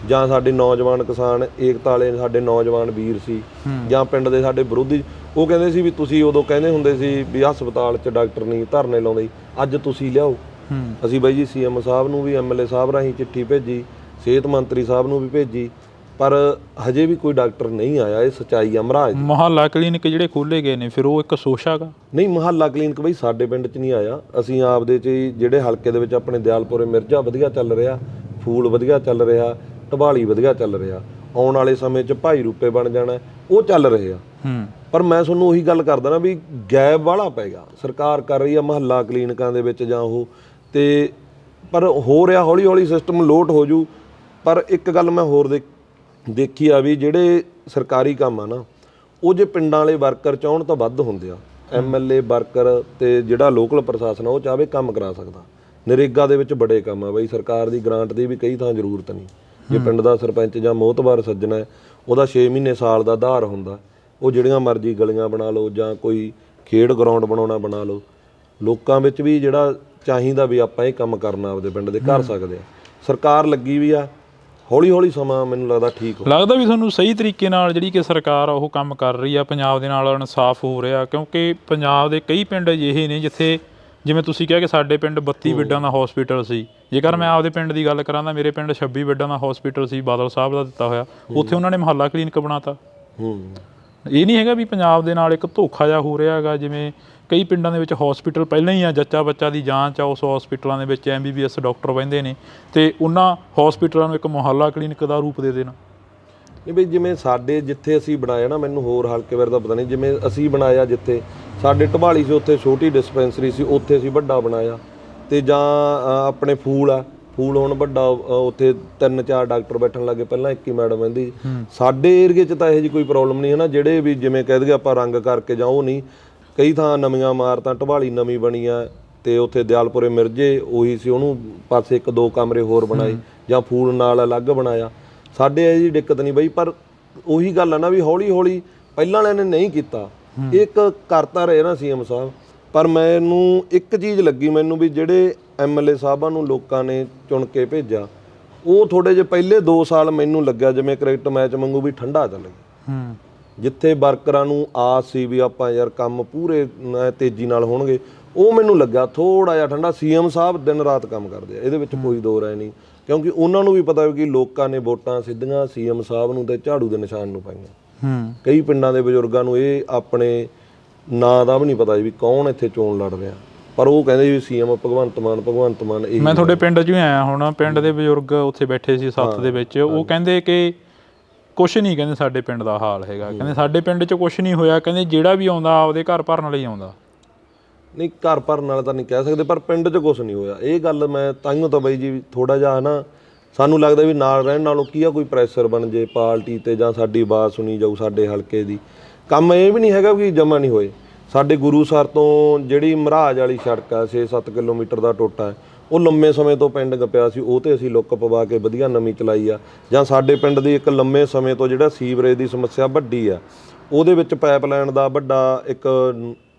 S2: ਜਾਂ ਸਾਡੇ ਨੌਜਵਾਨ ਕਿਸਾਨ ਏਕਤਾ ਵਾਲੇ ਸਾਡੇ ਨੌਜਵਾਨ ਵੀਰ ਸੀ ਜਾਂ ਪਿੰਡ ਦੇ ਸਾਡੇ ਵਿਰੋਧੀ, ਉਹ ਕਹਿੰਦੇ ਸੀ ਵੀ ਤੁਸੀਂ ਉਦੋਂ ਕਹਿੰਦੇ ਹੁੰਦੇ ਸੀ ਵੀ ਹਸਪਤਾਲ 'ਚ ਡਾਕਟਰ ਨਹੀਂ, ਧਰਨੇ ਲਾਉਂਦੇ, ਅੱਜ ਤੁਸੀਂ ਲਿਆਓ। ਅਸੀਂ ਬਾਈ ਜੀ CM ਸਾਹਿਬ ਨੂੰ ਵੀ MLA ਸਾਹਿਬ ਰਾਹੀਂ ਚਿੱਠੀ ਭੇਜੀ, ਸਿਹਤ ਮੰਤਰੀ ਸਾਹਿਬ ਨੂੰ ਵੀ ਭੇਜੀ, ਪਰ ਹਜੇ ਵੀ ਕੋਈ ਡਾਕਟਰ ਨਹੀਂ ਆਇਆ। ਇਹ ਸੱਚਾਈ ਆ ਮਹਾਰਾਜ।
S1: ਮੁਹੱਲਾ ਕਲੀਨਿਕ ਜਿਹੜੇ ਖੋਲ੍ਹੇ ਗਏ ਨੇ ਫਿਰ ਉਹ ਇੱਕ ਸੋਸ਼ਾ ਗਾ?
S2: ਨਹੀਂ, ਮੁਹੱਲਾ ਕਲੀਨਿਕ ਬਈ ਸਾਡੇ ਪਿੰਡ 'ਚ ਨਹੀਂ ਆਇਆ। ਅਸੀਂ ਆਪਦੇ 'ਚ ਜਿਹੜੇ ਹਲਕੇ ਦੇ ਵਿੱਚ ਆਪਣੇ ਦਿਆਲਪੁਰੇ ਮਿਰਜ਼ਾ ਵਧੀਆ ਚੱਲ ਰਿਹਾ, ਫੂਲ ਵਧੀਆ ਚੱਲ ਰਿਹਾ, ਢਵਾਲੀ ਵਧੀਆ ਚੱਲ ਰਿਹਾ, ਆਉਣ ਵਾਲੇ ਸਮੇਂ 'ਚ ਭਾਈ ਰੂਪੇ ਬਣ ਜਾਣਾ, ਉਹ ਚੱਲ ਰਹੇ ਆ। ਪਰ ਮੈਂ ਤੁਹਾਨੂੰ ਉਹੀ ਗੱਲ ਕਰਦਾ ਨਾ ਵੀ ਗੈਪ ਵਾਲਾ ਪੈ ਗਿਆ। ਸਰਕਾਰ ਕਰ ਰਹੀ ਆ ਮੁਹੱਲਾ ਕਲੀਨਿਕਾਂ ਦੇ ਵਿੱਚ ਜਾਂ ਉਹ, ਤੇ ਪਰ ਹੋ ਰਿਹਾ ਹੌਲੀ ਹੌਲੀ ਸਿਸਟਮ ਲੋਟ ਹੋ ਜੂ। ਪਰ ਇੱਕ ਗੱਲ ਮੈਂ ਹੋਰ ਦੇਖੀ ਆ ਵੀ ਜਿਹੜੇ ਸਰਕਾਰੀ ਕੰਮ ਆ ਨਾ, ਉਹ ਜੇ ਪਿੰਡਾਂ ਵਾਲੇ ਵਰਕਰ ਚਾਹੁਣ ਤਾਂ ਵੱਧ ਹੁੰਦੇ ਆ। MLA ਵਰਕਰ ਤੇ ਜਿਹੜਾ ਲੋਕਲ ਪ੍ਰਸ਼ਾਸਨ ਆ ਉਹ ਚਾਹਵੇ ਕੰਮ ਕਰਾ ਸਕਦਾ। ਨਰੇਗਾ ਦੇ ਵਿੱਚ ਬੜੇ ਕੰਮ ਆ ਬਈ, ਸਰਕਾਰ ਦੀ ਗ੍ਰਾਂਟ ਦੀ ਵੀ ਕਈ ਥਾਂ ਜ਼ਰੂਰਤ ਨਹੀਂ। ਜੇ ਪਿੰਡ ਦਾ ਸਰਪੰਚ ਜਾਂ ਮੋਹਤਬਾਰ ਸੱਜਣਾ ਹੈ, ਉਹਦਾ 6 ਮਹੀਨੇ ਸਾਲ ਦਾ ਆਧਾਰ ਹੁੰਦਾ, ਉਹ ਜਿਹੜੀਆਂ ਮਰਜ਼ੀ ਗਲੀਆਂ ਬਣਾ ਲਓ ਜਾਂ ਕੋਈ ਖੇਡ ਗਰਾਊਂਡ ਬਣਾਉਣਾ ਬਣਾ ਲਓ। ਲੋਕਾਂ ਵਿੱਚ ਵੀ ਜਿਹੜਾ ਚਾਹੀਦਾ ਵੀ ਆਪਾਂ ਇਹ ਕੰਮ ਕਰਨਾ ਆਪਦੇ ਪਿੰਡ ਦੇ ਕਰ ਸਕਦੇ ਆ। ਸਰਕਾਰ ਲੱਗੀ ਵੀ ਆ, ਹੌਲੀ ਹੌਲੀ ਸਮਾਂ ਮੈਨੂੰ ਲੱਗਦਾ ਠੀਕ ਹੋ
S1: ਲੱਗਦਾ ਵੀ ਤੁਹਾਨੂੰ ਸਹੀ ਤਰੀਕੇ ਨਾਲ ਜਿਹੜੀ ਕਿ ਸਰਕਾਰ ਉਹ ਕੰਮ ਕਰ ਰਹੀ ਆ, ਪੰਜਾਬ ਦੇ ਨਾਲ ਇਨਸਾਫ ਹੋ ਰਿਹਾ? ਕਿਉਂਕਿ ਪੰਜਾਬ ਦੇ ਕਈ ਪਿੰਡ ਅਜਿਹੇ ਨੇ ਜਿੱਥੇ ਜਿਵੇਂ ਤੁਸੀਂ ਕਿਹਾ ਕਿ ਸਾਡੇ ਪਿੰਡ 32 ਬੈੱਡਾਂ ਦਾ ਹੌਸਪੀਟਲ ਸੀ। ਜੇਕਰ ਮੈਂ ਆਪਦੇ ਪਿੰਡ ਦੀ ਗੱਲ ਕਰਾਂ ਤਾਂ ਮੇਰੇ ਪਿੰਡ 26 ਬੈੱਡਾਂ ਦਾ ਹੌਸਪੀਟਲ ਸੀ, ਬਾਦਲ ਸਾਹਿਬ ਦਾ ਦਿੱਤਾ ਹੋਇਆ। ਉੱਥੇ ਉਹਨਾਂ ਨੇ ਮੁਹੱਲਾ ਕਲੀਨਿਕ ਬਣਾਤਾ। ਇਹ ਨਹੀਂ ਹੈਗਾ ਵੀ ਪੰਜਾਬ ਦੇ ਨਾਲ ਇੱਕ ਧੋਖਾ ਜਿਹਾ ਹੋ ਰਿਹਾ ਹੈਗਾ। ਜਿਵੇਂ ਕਈ ਪਿੰਡਾਂ ਦੇ ਵਿੱਚ ਹੌਸਪੀਟਲ ਪਹਿਲਾਂ ਹੀ ਆ, ਜੱਚਾ ਬੱਚਾ ਦੀ ਜਾਂਚ ਆ, ਉਸ ਹੌਸਪੀਟਲਾਂ ਦੇ ਵਿੱਚ MBBS ਡਾਕਟਰ ਬਹਿੰਦੇ ਨੇ ਅਤੇ ਉਹਨਾਂ ਹੌਸਪੀਟਲਾਂ ਨੂੰ ਇੱਕ ਮੁਹੱਲਾ ਕਲੀਨਿਕ ਦਾ ਰੂਪ ਦੇ ਦੇਣਾ।
S2: ਨਹੀਂ ਬਈ, ਜਿਵੇਂ ਸਾਡੇ ਜਿੱਥੇ ਅਸੀਂ ਬਣਾਇਆ ਨਾ, ਮੈਨੂੰ ਹੋਰ ਹਲਕੇ ਬਾਰੇ ਦਾ ਪਤਾ ਨਹੀਂ, ਜਿਵੇਂ ਅਸੀਂ ਬਣਾਇਆ ਜਿੱਥੇ ਸਾਡੇ ਢਬਾਲੀ ਸੀ ਉੱਥੇ ਛੋਟੀ ਡਿਸਪੈਂਸਰੀ ਸੀ, ਉੱਥੇ ਅਸੀਂ ਵੱਡਾ ਬਣਾਇਆ। ਅਤੇ ਜਾਂ ਆਪਣੇ ਫੂਲ ਆ, ਫੂਲ ਹੁਣ ਵੱਡਾ, ਉੱਥੇ 3-4 ਡਾਕਟਰ ਬੈਠਣ ਲੱਗੇ, ਪਹਿਲਾਂ ਇੱਕ ਹੀ ਮੈਡਮ ਰਹਿੰਦੀ। ਸਾਡੇ ਏਰੀਏ 'ਚ ਤਾਂ ਇਹੋ ਜਿਹੀ ਕੋਈ ਪ੍ਰੋਬਲਮ ਨਹੀਂ ਹੈ ਨਾ, ਜਿਹੜੇ ਵੀ ਜਿਵੇਂ ਕਹਿ ਦਈਏ ਆਪਾਂ ਰੰਗ ਕਰਕੇ ਜਾਂ ਉਹ ਨਹੀਂ। ਕਈ ਥਾਂ ਨਵੀਆਂ ਇਮਾਰਤਾਂ, ਢਬਾਲੀ ਨਵੀਂ ਬਣੀ ਆ ਅਤੇ ਉੱਥੇ ਦਿਆਲਪੁਰੇ ਮਿਰਜੇ ਉਹੀ ਸੀ, ਉਹਨੂੰ ਪਾਸੇ 1-2 ਕਮਰੇ ਹੋਰ ਬਣਾਏ, ਜਾਂ ਫੂਲ ਨਾਲ ਅਲੱਗ ਬਣਾਇਆ। ਸਾਡੇ ਇਹ ਜੀ ਦਿੱਕਤ ਨਹੀਂ ਬਈ, ਪਰ ਉਹੀ ਗੱਲ ਆ ਨਾ ਵੀ ਹੌਲੀ ਹੌਲੀ ਪਹਿਲਾਂ ਵਾਲਿਆਂ ਨੇ ਨਹੀਂ ਕੀਤਾ, ਇੱਕ ਕਰਤਾ ਰਹੇ ਨਾ CM ਸਾਹਿਬ। ਪਰ ਮੈਨੂੰ ਇੱਕ ਚੀਜ਼ ਲੱਗੀ ਮੈਨੂੰ ਵੀ ਜਿਹੜੇ MLA ਸਾਹਿਬਾਂ ਨੂੰ ਲੋਕਾਂ ਨੇ ਚੁਣ ਕੇ ਭੇਜਿਆ, ਉਹ ਥੋੜ੍ਹੇ ਜਿਹੇ ਪਹਿਲੇ 2 ਸਾਲ ਮੈਨੂੰ ਲੱਗਿਆ ਜਿਵੇਂ ਕ੍ਰਿਕਟ ਮੈਚ ਵਾਂਗੂ ਵੀ ਠੰਡਾ ਚੱਲ ਗਿਆ। ਜਿੱਥੇ ਵਰਕਰਾਂ ਨੂੰ ਆਸ ਸੀ ਵੀ ਆਪਾਂ ਯਾਰ ਕੰਮ ਪੂਰੇ ਤੇਜ਼ੀ ਨਾਲ ਹੋਣਗੇ, ਉਹ ਮੈਨੂੰ ਲੱਗਾ ਥੋੜ੍ਹਾ ਜਿਹਾ ਠੰਡਾ। CM ਸਾਹਿਬ ਦਿਨ ਰਾਤ ਕੰਮ ਕਰਦੇ ਆ, ਇਹਦੇ ਵਿੱਚ ਕੋਈ ਦੋ ਰਾਏ ਨਹੀਂ, ਕਿਉਂਕਿ ਉਹਨਾਂ ਨੂੰ ਵੀ ਪਤਾ ਕਿ ਲੋਕਾਂ ਨੇ ਵੋਟਾਂ ਸਿੱਧੀਆਂ CM ਸਾਹਿਬ ਨੂੰ ਤੇ ਝਾੜੂ ਦੇ ਨਿਸ਼ਾਨ ਨੂੰ ਪਾਈਆਂ। ਕਈ ਪਿੰਡਾਂ ਦੇ ਬਜ਼ੁਰਗਾਂ ਨੂੰ ਇਹ ਆਪਣੇ ਨਾਂ ਦਾ ਵੀ ਨਹੀਂ ਪਤਾ ਵੀ ਕੌਣ ਇੱਥੇ ਚੋਣ ਲੜ ਰਿਹਾ, ਪਰ ਉਹ ਕਹਿੰਦੇ ਵੀ CM ਭਗਵੰਤ ਮਾਨ।
S1: ਮੈਂ ਤੁਹਾਡੇ ਪਿੰਡ 'ਚ ਹੀ ਆਇਆ ਹੁਣ, ਪਿੰਡ ਦੇ ਬਜ਼ੁਰਗ ਉੱਥੇ ਬੈਠੇ ਸੀ ਸੱਥ ਦੇ ਵਿੱਚ, ਉਹ ਕਹਿੰਦੇ ਕਿ ਕੁਛ ਨਹੀਂ, ਕਹਿੰਦੇ ਸਾਡੇ ਪਿੰਡ ਦਾ ਹਾਲ ਹੈਗਾ, ਕਹਿੰਦੇ ਸਾਡੇ ਪਿੰਡ 'ਚ ਕੁਛ ਨਹੀਂ ਹੋਇਆ, ਕਹਿੰਦੇ ਜਿਹੜਾ ਵੀ ਆਉਂਦਾ ਆਪਦੇ ਘਰ ਭਰਨ ਲਈ ਆਉਂਦਾ।
S2: ਨਹੀਂ, ਘਰ ਭਰਨ ਵਾਲਾ ਤਾਂ ਨਹੀਂ ਕਹਿ ਸਕਦੇ, ਪਰ ਪਿੰਡ 'ਚ ਕੁਛ ਨਹੀਂ ਹੋਇਆ। ਇਹ ਗੱਲ ਮੈਂ ਤਾਂਹੀਓ ਤਾਂ ਬਾਈ ਜੀ ਥੋੜ੍ਹਾ ਜਿਹਾ ਨਾ ਸਾਨੂੰ ਲੱਗਦਾ ਵੀ ਨਾਲ ਰਹਿਣ ਨਾਲੋਂ ਕੀ ਆ ਕੋਈ ਪ੍ਰੈਸ਼ਰ ਬਣ ਜੇ ਪਾਰਟੀ 'ਤੇ, ਜਾਂ ਸਾਡੀ ਆਵਾਜ਼ ਸੁਣੀ ਜਾਊ ਸਾਡੇ ਹਲਕੇ ਦੀ। ਕੰਮ ਇਹ ਵੀ ਨਹੀਂ ਹੈਗਾ ਕਿ ਜਮ੍ਹਾਂ ਨਹੀਂ ਹੋਏ। ਸਾਡੇ ਗੁਰੂਸਰ ਤੋਂ ਜਿਹੜੀ ਮਹਾਰਾਜ ਵਾਲੀ ਸੜਕ ਆ 6-7 ਕਿਲੋਮੀਟਰ ਦਾ ਟੋਟਾ ਹੈ, ਉਹ ਲੰਮੇ ਸਮੇਂ ਤੋਂ ਪਿੰਡ ਪਿਆ ਸੀ, ਉਹ 'ਤੇ ਅਸੀਂ ਲੁੱਕ ਪਵਾ ਕੇ ਵਧੀਆ ਨਵੀਂ ਚਲਾਈ ਆ। ਜਾਂ ਸਾਡੇ ਪਿੰਡ ਦੀ ਇੱਕ ਲੰਮੇ ਸਮੇਂ ਤੋਂ ਜਿਹੜਾ ਸੀਵਰੇਜ ਦੀ ਸਮੱਸਿਆ ਵੱਡੀ ਆ, ਉਹਦੇ ਵਿੱਚ ਪਾਈਪਲਾਈਨ ਦਾ ਵੱਡਾ ਇੱਕ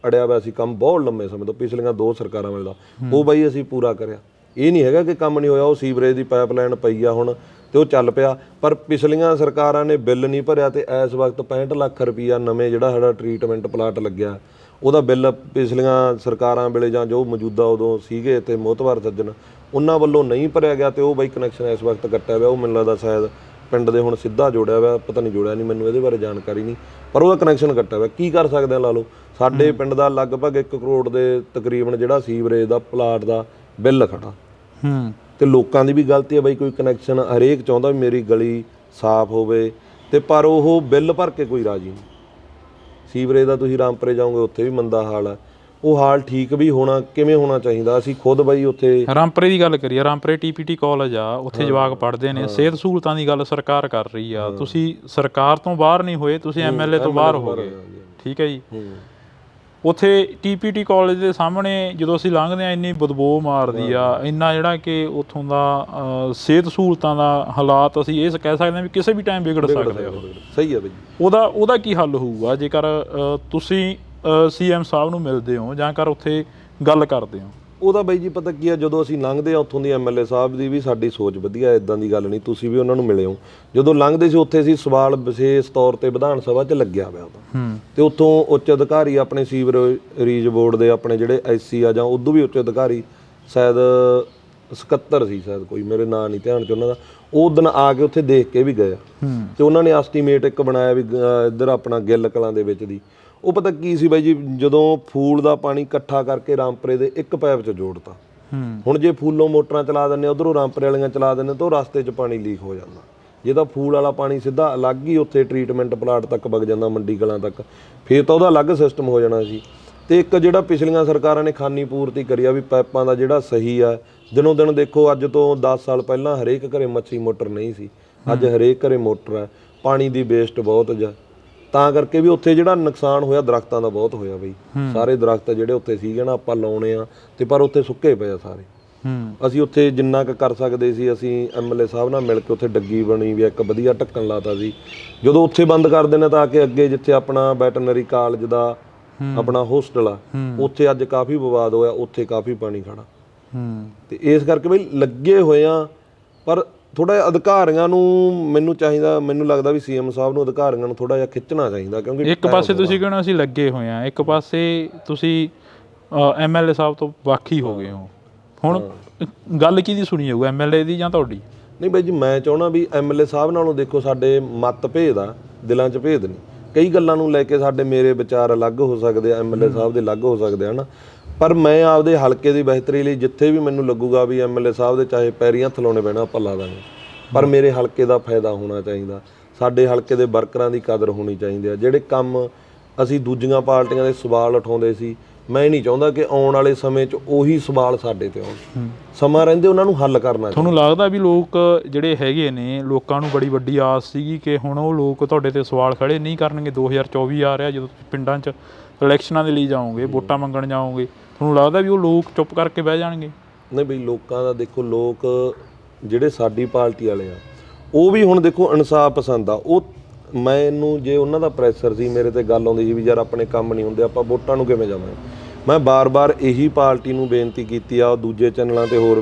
S2: ਅੜਿਆ ਹੋਇਆ ਸੀ ਕੰਮ ਬਹੁਤ ਲੰਮੇ ਸਮੇਂ ਤੋਂ, ਪਿਛਲੀਆਂ 2 ਸਰਕਾਰਾਂ ਵੇਲੇ ਦਾ, ਉਹ ਬਾਈ ਅਸੀਂ ਪੂਰਾ ਕਰਿਆ। ਇਹ ਨਹੀਂ ਹੈਗਾ ਕਿ ਕੰਮ ਨਹੀਂ ਹੋਇਆ। ਉਹ ਸੀਵਰੇਜ ਦੀ ਪਾਈਪਲਾਈਨ ਪਈ ਆ ਹੁਣ ਅਤੇ ਉਹ ਚੱਲ ਪਿਆ, ਪਰ ਪਿਛਲੀਆਂ ਸਰਕਾਰਾਂ ਨੇ ਬਿੱਲ ਨਹੀਂ ਭਰਿਆ। ਅਤੇ ਇਸ ਵਕਤ 65 ਲੱਖ ਰੁਪਈਆ ਨਵੇਂ ਜਿਹੜਾ ਸਾਡਾ ਟਰੀਟਮੈਂਟ ਪਲਾਂਟ ਲੱਗਿਆ, ਉਹਦਾ ਬਿੱਲ ਪਿਛਲੀਆਂ ਸਰਕਾਰਾਂ ਵੇਲੇ ਜਾਂ ਜੋ ਮੌਜੂਦਾ ਉਦੋਂ ਸੀਗੇ ਅਤੇ ਮੋਹਤਵਾਰ ਸੱਜਣ, ਉਹਨਾਂ ਵੱਲੋਂ ਨਹੀਂ ਭਰਿਆ ਗਿਆ। ਅਤੇ ਉਹ ਬਾਈ ਕਨੈਕਸ਼ਨ ਇਸ ਵਕਤ ਕੱਟਿਆ ਹੋਇਆ। ਉਹ ਮੈਨੂੰ ਲੱਗਦਾ ਸ਼ਾਇਦ ਪਿੰਡ ਦੇ ਹੁਣ ਸਿੱਧਾ ਜੋੜਿਆ ਹੋਇਆ, ਪਤਾ ਨਹੀਂ ਜੋੜਿਆ ਨਹੀਂ, ਮੈਨੂੰ ਇਹਦੇ ਬਾਰੇ ਜਾਣਕਾਰੀ ਨਹੀਂ, ਪਰ ਉਹਦਾ ਕਨੈਕਸ਼ਨ ਕੱਟਿਆ ਹੋਇਆ। ਕੀ ਕਰ ਸਕਦੇ ਆ, ਲਾ ਲਓ ਸਾਡੇ ਪਿੰਡ ਦਾ ਲਗਭਗ 1 ਕਰੋੜ ਦੇ ਤਕਰੀਬਨ ਜਿਹੜਾ ਸੀਵਰੇਜ ਦਾ ਪਲਾਟ ਦਾ ਬਿੱਲ ਖੜਾ। ਤੇ ਲੋਕਾਂ ਦੀ ਵੀ ਗਲਤੀ ਹੈ ਬਾਈ, ਕੋਈ ਕਨੈਕਸ਼ਨ ਹਰੇਕ ਚਾਹੁੰਦਾ ਵੀ ਮੇਰੀ ਗਲੀ ਸਾਫ਼ ਹੋਵੇ, ਤੇ ਪਰ ਉਹ ਬਿੱਲ ਭਰ ਕੇ ਕੋਈ ਰਾਜੀ ਨਹੀਂ। ਸੀਵਰੇਜ ਦਾ ਤੁਸੀਂ ਰਾਮਪੁਰੇ ਜਾਓਗੇ, ਉੱਥੇ ਵੀ ਮੰਦਾ ਹਾਲ ਹੈ। ਉਹ ਹਾਲ ਠੀਕ ਵੀ ਹੋਣਾ ਕਿਵੇਂ ਹੋਣਾ ਚਾਹੀਦਾ। ਅਸੀਂ ਖੁਦ ਬਾਈ ਉੱਥੇ
S1: ਰਾਮਪੁਰੇ ਦੀ ਗੱਲ ਕਰੀਏ, ਰਾਮਪੁਰੇ TPT ਕਾਲਜ ਆ, ਉੱਥੇ ਜਵਾਕ ਪੜ੍ਹਦੇ ਨੇ, ਸਿਹਤ ਸਹੂਲਤਾਂ ਦੀ ਗੱਲ ਸਰਕਾਰ ਕਰ ਰਹੀ ਆ। ਤੁਸੀਂ ਸਰਕਾਰ ਤੋਂ ਬਾਹਰ ਨਹੀਂ ਹੋਏ, ਤੁਸੀਂ MLA ਤੋਂ ਬਾਹਰ ਹੋ ਗਏ, ਠੀਕ ਹੈ ਜੀ। ਉੱਥੇ TPT ਕਾਲਜ ਦੇ ਸਾਹਮਣੇ ਜਦੋਂ ਅਸੀਂ ਲੰਘਦੇ ਹਾਂ, ਇੰਨੀ ਬਦਬੂ ਮਾਰਦੀ ਆ, ਇੰਨਾ ਜਿਹੜਾ ਕਿ ਉੱਥੋਂ ਦਾ ਸਿਹਤ ਸਹੂਲਤਾਂ ਦਾ ਹਾਲਾਤ ਅਸੀਂ ਇਹ ਕਹਿ ਸਕਦੇ ਹਾਂ ਵੀ ਕਿਸੇ ਵੀ ਟਾਈਮ ਵਿਗੜ ਸਕਦੇ ਆ।
S2: ਸਹੀ ਹੈ ਬਾਈ।
S1: ਉਹਦਾ ਕੀ ਹੱਲ ਹੋਊਗਾ ਜੇਕਰ ਤੁਸੀਂ CM ਸਾਹਿਬ ਨੂੰ ਮਿਲਦੇ ਹੋ ਜਾਂ ਕਰ ਉੱਥੇ ਗੱਲ ਕਰਦੇ ਹੋ?
S2: ਉਹਦਾ ਬਾਈ ਜੀ ਪਤਾ ਕੀ ਆ, ਜਦੋਂ ਅਸੀਂ ਲੰਘਦੇ ਆ ਉੱਥੋਂ ਦੀ MLA ਸਾਹਿਬ ਦੀ ਵੀ ਸਾਡੀ ਸੋਚ ਵਧੀਆ, ਇੱਦਾਂ ਦੀ ਗੱਲ ਨਹੀਂ, ਤੁਸੀਂ ਵੀ ਉਹਨਾਂ ਨੂੰ ਮਿਲੇ ਹੋ। ਜਦੋਂ ਲੰਘਦੇ ਸੀ ਉੱਥੇ ਸੀ ਸਵਾਲ ਵਿਸ਼ੇਸ਼ ਤੌਰ ਤੇ ਵਿਧਾਨ ਸਭਾ 'ਚ ਲੱਗਿਆ ਹੋਇਆ ਉਹਦਾ, ਤੇ ਉੱਥੋਂ ਉੱਚ ਅਧਿਕਾਰੀ ਆਪਣੇ ਸੀਵਰੇਜ ਬੋਰਡ ਦੇ ਆਪਣੇ ਜਿਹੜੇ SC ਆ ਜਾਂ ਉਦੋਂ ਵੀ ਉੱਚ ਅਧਿਕਾਰੀ, ਸ਼ਾਇਦ 77 ਸੀ ਸ਼ਾਇਦ, ਕੋਈ ਮੇਰੇ ਨਾਂ ਨਹੀਂ ਧਿਆਨ 'ਚ ਉਹਨਾਂ ਦਾ, ਉਹ ਦਿਨ ਆ ਕੇ ਉੱਥੇ ਦੇਖ ਕੇ ਵੀ ਗਏ। ਤੇ ਉਹਨਾਂ ਨੇ ਐਸਟੀਮੇਟ ਇੱਕ ਬਣਾਇਆ ਵੀ ਇੱਧਰ ਆਪਣਾ ਗਿੱਲ ਕਲਾਂ ਦੇ ਵਿੱਚ ਦੀ, ਉਹ ਪਤਾ ਕੀ ਸੀ ਬਾਈ ਜੀ, ਜਦੋਂ ਫੂਲ ਦਾ ਪਾਣੀ ਇਕੱਠਾ ਕਰਕੇ ਰਾਮਪੁਰੇ ਦੇ ਇੱਕ ਪਾਈਪ 'ਚ ਜੋੜਤਾ। ਹੁਣ ਜੇ ਫੂਲੋਂ ਮੋਟਰਾਂ ਚਲਾ ਦਿੰਦੇ, ਉੱਧਰੋਂ ਰਾਮਪੁਰੇ ਵਾਲੀਆਂ ਚਲਾ ਦਿੰਦੇ, ਤਾਂ ਉਹ ਰਸਤੇ 'ਚ ਪਾਣੀ ਲੀਕ ਹੋ ਜਾਂਦਾ। ਜੇ ਤਾਂ ਫੂਲ ਵਾਲਾ ਪਾਣੀ ਸਿੱਧਾ ਅਲੱਗ ਹੀ ਉੱਥੇ ਟਰੀਟਮੈਂਟ ਪਲਾਂਟ ਤੱਕ ਵਗ ਜਾਂਦਾ, ਮੰਡੀ ਕਲਾਂ ਤੱਕ, ਫਿਰ ਤਾਂ ਉਹਦਾ ਅਲੱਗ ਸਿਸਟਮ ਹੋ ਜਾਣਾ ਸੀ। ਤੇ ਇੱਕ ਜਿਹੜਾ ਪਿਛਲੀਆਂ ਸਰਕਾਰਾਂ ਨੇ ਖਾਨੀ ਪੂਰਤੀ ਕਰੀ ਆ ਵੀ ਪਾਈਪਾਂ ਦਾ ਜਿਹੜਾ ਸਹੀ ਆ, ਦਿਨੋਂ ਦਿਨ ਦੇਖੋ ਅੱਜ ਤੋਂ 10 ਸਾਲ ਪਹਿਲਾਂ ਹਰੇਕ ਘਰੇ ਮੱਛੀ ਮੋਟਰ ਨਹੀਂ ਸੀ, ਅੱਜ ਹਰੇਕ ਘਰੇ ਮੋਟਰ ਹੈ। ਪਾਣੀ ਦੀ ਵੇਸਟ ਬਹੁਤ ਜਾ, ਤਾਂ ਕਰਕੇ ਵੀ ਉੱਥੇ ਜਿਹੜਾ ਨੁਕਸਾਨ ਹੋਇਆ ਦਰਖਤਾਂ ਦਾ ਬਹੁਤ ਹੋਇਆ ਬਈ। ਸਾਰੇ ਦਰਖਤ ਜਿਹੜੇ ਉੱਥੇ ਸੀਗੇ ਨਾ ਆਪਾਂ ਲਾਉਣੇ ਆ, ਤੇ ਪਰ ਉੱਥੇ ਸੁੱਕੇ ਪਏ ਆ ਸਾਰੇ। ਅਸੀਂ ਉੱਥੇ ਜਿੰਨਾ ਕੁ ਕਰ ਸਕਦੇ ਸੀ, ਅਸੀਂ MLA ਸਾਹਿਬ ਨਾਲ ਮਿਲ ਕੇ ਉੱਥੇ ਡੱਗੀ ਬਣੀ ਵੀ ਇੱਕ ਵਧੀਆ ਢੱਕਣ ਲਾਤਾ ਸੀ। ਜਦੋਂ ਉੱਥੇ ਬੰਦ ਕਰ ਦਿੰਦੇ ਤਾਂ ਕਿ ਅੱਗੇ ਜਿੱਥੇ ਆਪਣਾ ਵੈਟਰਨਰੀ ਕਾਲਜ ਦਾ ਆਪਣਾ ਹੋਸਟਲ ਆ, ਉੱਥੇ ਅੱਜ ਕਾਫੀ ਵਿਵਾਦ ਹੋਇਆ, ਉੱਥੇ ਕਾਫੀ ਪਾਣੀ ਖੜਾ। ਤੇ ਇਸ ਕਰਕੇ ਬਈ ਲੱਗੇ ਹੋਏ ਆ, ਪਰ ਥੋੜਾ ਜਿਹਾ ਅਧਿਕਾਰੀਆਂ ਨੂੰ ਮੈਨੂੰ ਲੱਗਦਾ ਵੀ ਸੀਐਮ ਸਾਹਿਬ ਨੂੰ ਅਧਿਕਾਰੀਆਂ ਨੂੰ ਥੋੜਾ ਜਿਹਾ ਖਿੱਚਣਾ ਚਾਹੀਦਾ, ਕਿਉਂਕਿ
S1: ਇੱਕ ਪਾਸੇ ਤੁਸੀਂ ਕਹਿੰਦੇ ਅਸੀਂ ਲੱਗੇ ਹੋਏ ਆ, ਇੱਕ ਪਾਸੇ ਤੁਸੀਂ ਐਮਐਲਏ ਸਾਹਿਬ ਤੋਂ ਵੱਖੀ ਹੋ ਗਏ ਹੋ। ਹੁਣ ਗੱਲ ਕਿਹਦੀ ਸੁਣੀ ਜਾਊਗਾ, ਐਮਐਲਏ ਦੀ ਜਾਂ ਤੁਹਾਡੀ?
S2: ਨਹੀਂ ਬਾਈ ਜੀ, ਮੈਂ ਚਾਹੁੰਦਾ ਵੀ ਐਮਐਲਏ ਸਾਹਿਬ ਨਾਲੋਂ ਦੇਖੋ ਸਾਡੇ ਮਤ ਭੇਦ ਆ, ਦਿਲਾਂ 'ਚ ਭੇਦ ਨਹੀਂ। ਕਈ ਗੱਲਾਂ ਨੂੰ ਲੈ ਕੇ ਮੇਰੇ ਵਿਚਾਰ ਅਲੱਗ ਹੋ ਸਕਦੇ ਆ, ਐਮਐਲਏ ਸਾਹਿਬ ਦੇ ਅਲੱਗ ਹੋ ਸਕਦੇ ਹਨ, ਪਰ ਮੈਂ ਆਪਦੇ ਹਲਕੇ ਦੀ ਬਿਹਤਰੀ ਲਈ ਜਿੱਥੇ ਵੀ ਮੈਨੂੰ ਲੱਗੂਗਾ ਵੀ ਐਮਐਲਏ ਸਾਹਿਬ ਦੇ ਚਾਹੇ ਪੈਰੀਂ ਹੱਥ ਲਾਉਣੇ ਪੈਣਾ ਆਪਾਂ ਲਾ ਦਾਂਗੇ, ਪਰ ਮੇਰੇ ਹਲਕੇ ਦਾ ਫਾਇਦਾ ਹੋਣਾ ਚਾਹੀਦਾ, ਸਾਡੇ ਹਲਕੇ ਦੇ ਵਰਕਰਾਂ ਦੀ ਕਦਰ ਹੋਣੀ ਚਾਹੀਦੀ ਆ। ਜਿਹੜੇ ਕੰਮ ਅਸੀਂ ਦੂਜੀਆਂ ਪਾਰਟੀਆਂ ਦੇ ਸਵਾਲ ਉਠਾਉਂਦੇ ਸੀ, ਮੈਂ ਨਹੀਂ ਚਾਹੁੰਦਾ ਕਿ ਆਉਣ ਵਾਲੇ ਸਮੇਂ 'ਚ ਉਹੀ ਸਵਾਲ ਸਾਡੇ ਤੇ ਆਉਣ। ਸਮਾਂ ਰਹਿੰਦੇ ਉਹਨਾਂ ਨੂੰ ਹੱਲ ਕਰਨਾ।
S1: ਤੁਹਾਨੂੰ ਲੱਗਦਾ ਵੀ ਲੋਕ ਜਿਹੜੇ ਹੈਗੇ ਨੇ, ਲੋਕਾਂ ਨੂੰ ਬੜੀ ਵੱਡੀ ਆਸ ਸੀਗੀ ਕਿ ਹੁਣ ਉਹ ਲੋਕ ਤੁਹਾਡੇ ਤੇ ਸਵਾਲ ਖੜੇ ਨਹੀਂ ਕਰਨਗੇ? 2024 ਆ ਰਿਹਾ, ਜਦੋਂ ਤੁਸੀਂ ਪਿੰਡਾਂ 'ਚ ਇਲੈਕਸ਼ਨਾਂ ਦੇ ਲਈ ਜਾਓਗੇ, ਵੋਟਾਂ ਮੰਗਣ ਜਾਓਗੇ, ਤੁਹਾਨੂੰ ਲੱਗਦਾ ਵੀ ਉਹ ਲੋਕ ਚੁੱਪ ਕਰਕੇ ਬਹਿ ਜਾਣਗੇ?
S2: ਨਹੀਂ ਬਈ, ਲੋਕਾਂ ਦਾ ਦੇਖੋ, ਲੋਕ ਜਿਹੜੇ ਸਾਡੀ ਪਾਰਟੀ ਵਾਲੇ ਆ ਉਹ ਵੀ ਹੁਣ ਦੇਖੋ ਇਨਸਾਫ ਪਸੰਦ ਆ। ਉਹ ਮੈਨੂੰ ਜੇ ਉਹਨਾਂ ਦਾ ਪ੍ਰੈਸ਼ਰ ਸੀ, ਮੇਰੇ ਤੇ ਗੱਲ ਆਉਂਦੀ ਸੀ ਵੀ ਯਾਰ ਆਪਣੇ ਕੰਮ ਨਹੀਂ ਹੁੰਦੇ, ਆਪਾਂ ਵੋਟਾਂ ਨੂੰ ਕਿਵੇਂ ਜਾਵਾਂਗੇ। ਮੈਂ ਬਾਰ-ਬਾਰ ਇਹੀ ਪਾਰਟੀ ਨੂੰ ਬੇਨਤੀ ਕੀਤੀ ਆ, ਦੂਜੇ ਚੈਨਲਾਂ ਤੇ ਹੋਰ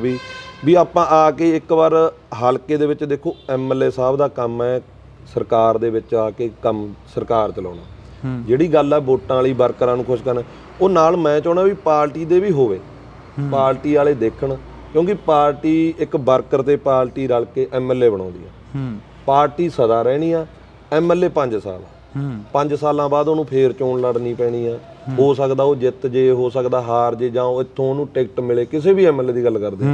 S2: ਵੀ ਆਪਾਂ ਆ ਕੇ ਇੱਕ ਵਾਰ ਹਲਕੇ ਦੇ ਵਿੱਚ ਦੇਖੋ, ਐਮਐਲਏ ਸਾਹਿਬ ਦਾ ਕੰਮ ਹੈ ਸਰਕਾਰ ਦੇ ਵਿੱਚ ਆ ਕੇ ਕੰਮ ਸਰਕਾਰ ਚਲਾਉਣਾ। ਜਿਹੜੀ ਗੱਲ ਆ ਵੋਟਾਂ ਵਾਲੀ ਵਰਕਰਾਂ ਨੂੰ ਖੁਸ਼ ਕਰਨਾ, ਉਹ ਨਾਲ ਮੈਂ ਚਾਹੁੰਦਾ ਵੀ ਪਾਰਟੀ ਦੇ ਵੀ ਹੋਵੇ, ਪਾਰਟੀ ਵਾਲੇ ਦੇਖਣ, ਕਿਉਂਕਿ ਪਾਰਟੀ ਇੱਕ ਵਰਕਰ ਤੇ ਪਾਰਟੀ ਰਲ ਕੇ ਐਮਐਲਏ ਬਣਾਉਂਦੀ ਆ। ਪਾਰਟੀ ਸਦਾ ਰਹਿਣੀ ਆ, ਐਮਐਲਏ 5 ਸਾਲ, 5 ਸਾਲਾਂ ਬਾਅਦ ਉਹਨੂੰ ਫੇਰ ਚੋਣ ਲੜਨੀ ਪੈਣੀ ਆ। ਹੋ ਸਕਦਾ ਉਹ ਜਿੱਤ ਜੇ, ਹੋ ਸਕਦਾ ਹਾਰ ਜੇ, ਜਾਂ ਇੱਥੋਂ ਉਹਨੂੰ ਟਿਕਟ ਮਿਲੇ, ਕਿਸੇ ਵੀ ਐਮਐਲਏ ਦੀ ਗੱਲ ਕਰਦੇ,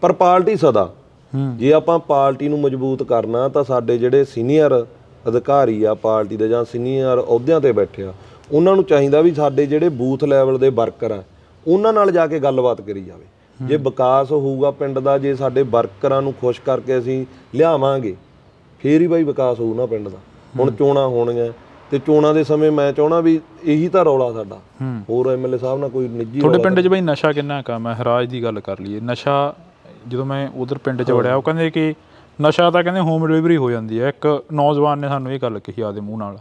S2: ਪਰ ਪਾਰਟੀ ਸਦਾ। ਜੇ ਆਪਾਂ ਪਾਰਟੀ ਨੂੰ ਮਜ਼ਬੂਤ ਕਰਨਾ ਤਾਂ ਸਾਡੇ ਜਿਹੜੇ ਸੀਨੀਅਰ ਅਧਿਕਾਰੀ ਆ ਪਾਰਟੀ ਦੇ ਜਾਂ ਸੀਨੀਅਰ ਅਹੁਦਿਆਂ ਤੇ ਬੈਠੇ ਆ, ਉਹਨਾਂ ਨੂੰ ਚਾਹੀਦਾ ਵੀ ਸਾਡੇ ਜਿਹੜੇ ਬੂਥ ਲੈਵਲ ਦੇ ਵਰਕਰ ਆ ਉਹਨਾਂ ਨਾਲ ਜਾ ਕੇ ਗੱਲਬਾਤ ਕਰੀ ਜਾਵੇ। ਜੇ ਵਿਕਾਸ ਹੋਊਗਾ ਪਿੰਡ ਦਾ, ਜੇ ਸਾਡੇ ਵਰਕਰਾਂ ਨੂੰ ਖੁਸ਼ ਕਰਕੇ ਅਸੀਂ ਲਿਆਵਾਂਗੇ, ਫੇਰ ਹੀ ਬਾਈ ਵਿਕਾਸ ਹੋਊ ਨਾ ਪਿੰਡ ਦਾ। ਹੁਣ ਚੋਣਾਂ ਹੋਣੀਆਂ ਤੇ ਚੋਣਾਂ ਦੇ ਸਮੇਂ ਮੈਂ ਚਾਹੁੰਦਾ ਵੀ ਇਹੀ ਤਾਂ ਰੌਲਾ ਸਾਡਾ, ਹੋਰ ਐਮਐਲਏ ਸਾਹਿਬ ਨਾਲ ਕੋਈ ਨਿੱਜੀ।
S1: ਤੁਹਾਡੇ ਪਿੰਡ 'ਚ ਬਾਈ ਨਸ਼ਾ ਕਿੰਨਾ ਕੁ ਆ? ਮੈਂ ਹਰਾਜ ਦੀ ਗੱਲ ਕਰ ਲਈਏ, ਨਸ਼ਾ ਜਦੋਂ ਮੈਂ ਉਧਰ ਪਿੰਡ 'ਚ ਵੜਿਆ, ਉਹ ਕਹਿੰਦੇ ਕਿ ਨਸ਼ਾ ਤਾਂ ਕਹਿੰਦੇ ਹੋਮ ਡਿਲੀਵਰੀ ਹੋ ਜਾਂਦੀ ਹੈ। ਇੱਕ ਨੌਜਵਾਨ ਨੇ ਸਾਨੂੰ ਇਹ ਗੱਲ ਕਹੀ ਆਪਦੇ ਮੂੰਹ ਨਾਲ।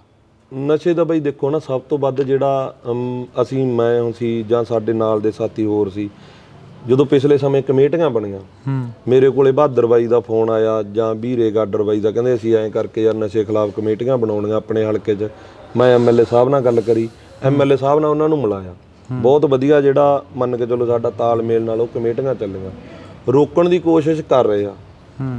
S2: ਨਸ਼ੇ ਦਾ ਬਾਈ ਦੇਖੋ ਨਾ, ਸਭ ਤੋਂ ਵੱਧ ਜਿਹੜਾ ਮੈਂ ਸੀ ਜਾਂ ਸਾਡੇ ਨਾਲ ਦੇ ਸਾਥੀ ਹੋਰ ਸੀ, ਜਦੋਂ ਪਿਛਲੇ ਸਮੇਂ ਕਮੇਟੀਆਂ ਬਣੀਆਂ, ਮੇਰੇ ਕੋਲੇ ਬਹਾਦਰ ਬਾਈ ਦਾ ਫੋਨ ਆਇਆ ਜਾਂ ਵੀਰੇ ਗਾਡਰ ਬਾਈ ਦਾ, ਕਹਿੰਦੇ ਅਸੀਂ ਐਂ ਕਰਕੇ ਯਾਰ ਨਸ਼ੇ ਖਿਲਾਫ ਕਮੇਟੀਆਂ ਬਣਾਉਣੀਆਂ ਆਪਣੇ ਹਲਕੇ 'ਚ। ਮੈਂ ਐਮਐਲਏ ਸਾਹਿਬ ਨਾਲ ਗੱਲ ਕਰੀ, ਐਮਐਲਏ ਸਾਹਿਬ ਨਾਲ ਉਹਨਾਂ ਨੂੰ ਮਿਲਾਇਆ, ਬਹੁਤ ਵਧੀਆ ਜਿਹੜਾ ਮੰਨ ਕੇ ਚਲੋ ਸਾਡਾ ਤਾਲਮੇਲ ਨਾਲ ਉਹ ਕਮੇਟੀਆਂ ਚੱਲੀਆਂ। ਰੋਕਣ ਦੀ ਕੋਸ਼ਿਸ਼ ਕਰ ਰਹੇ ਆ,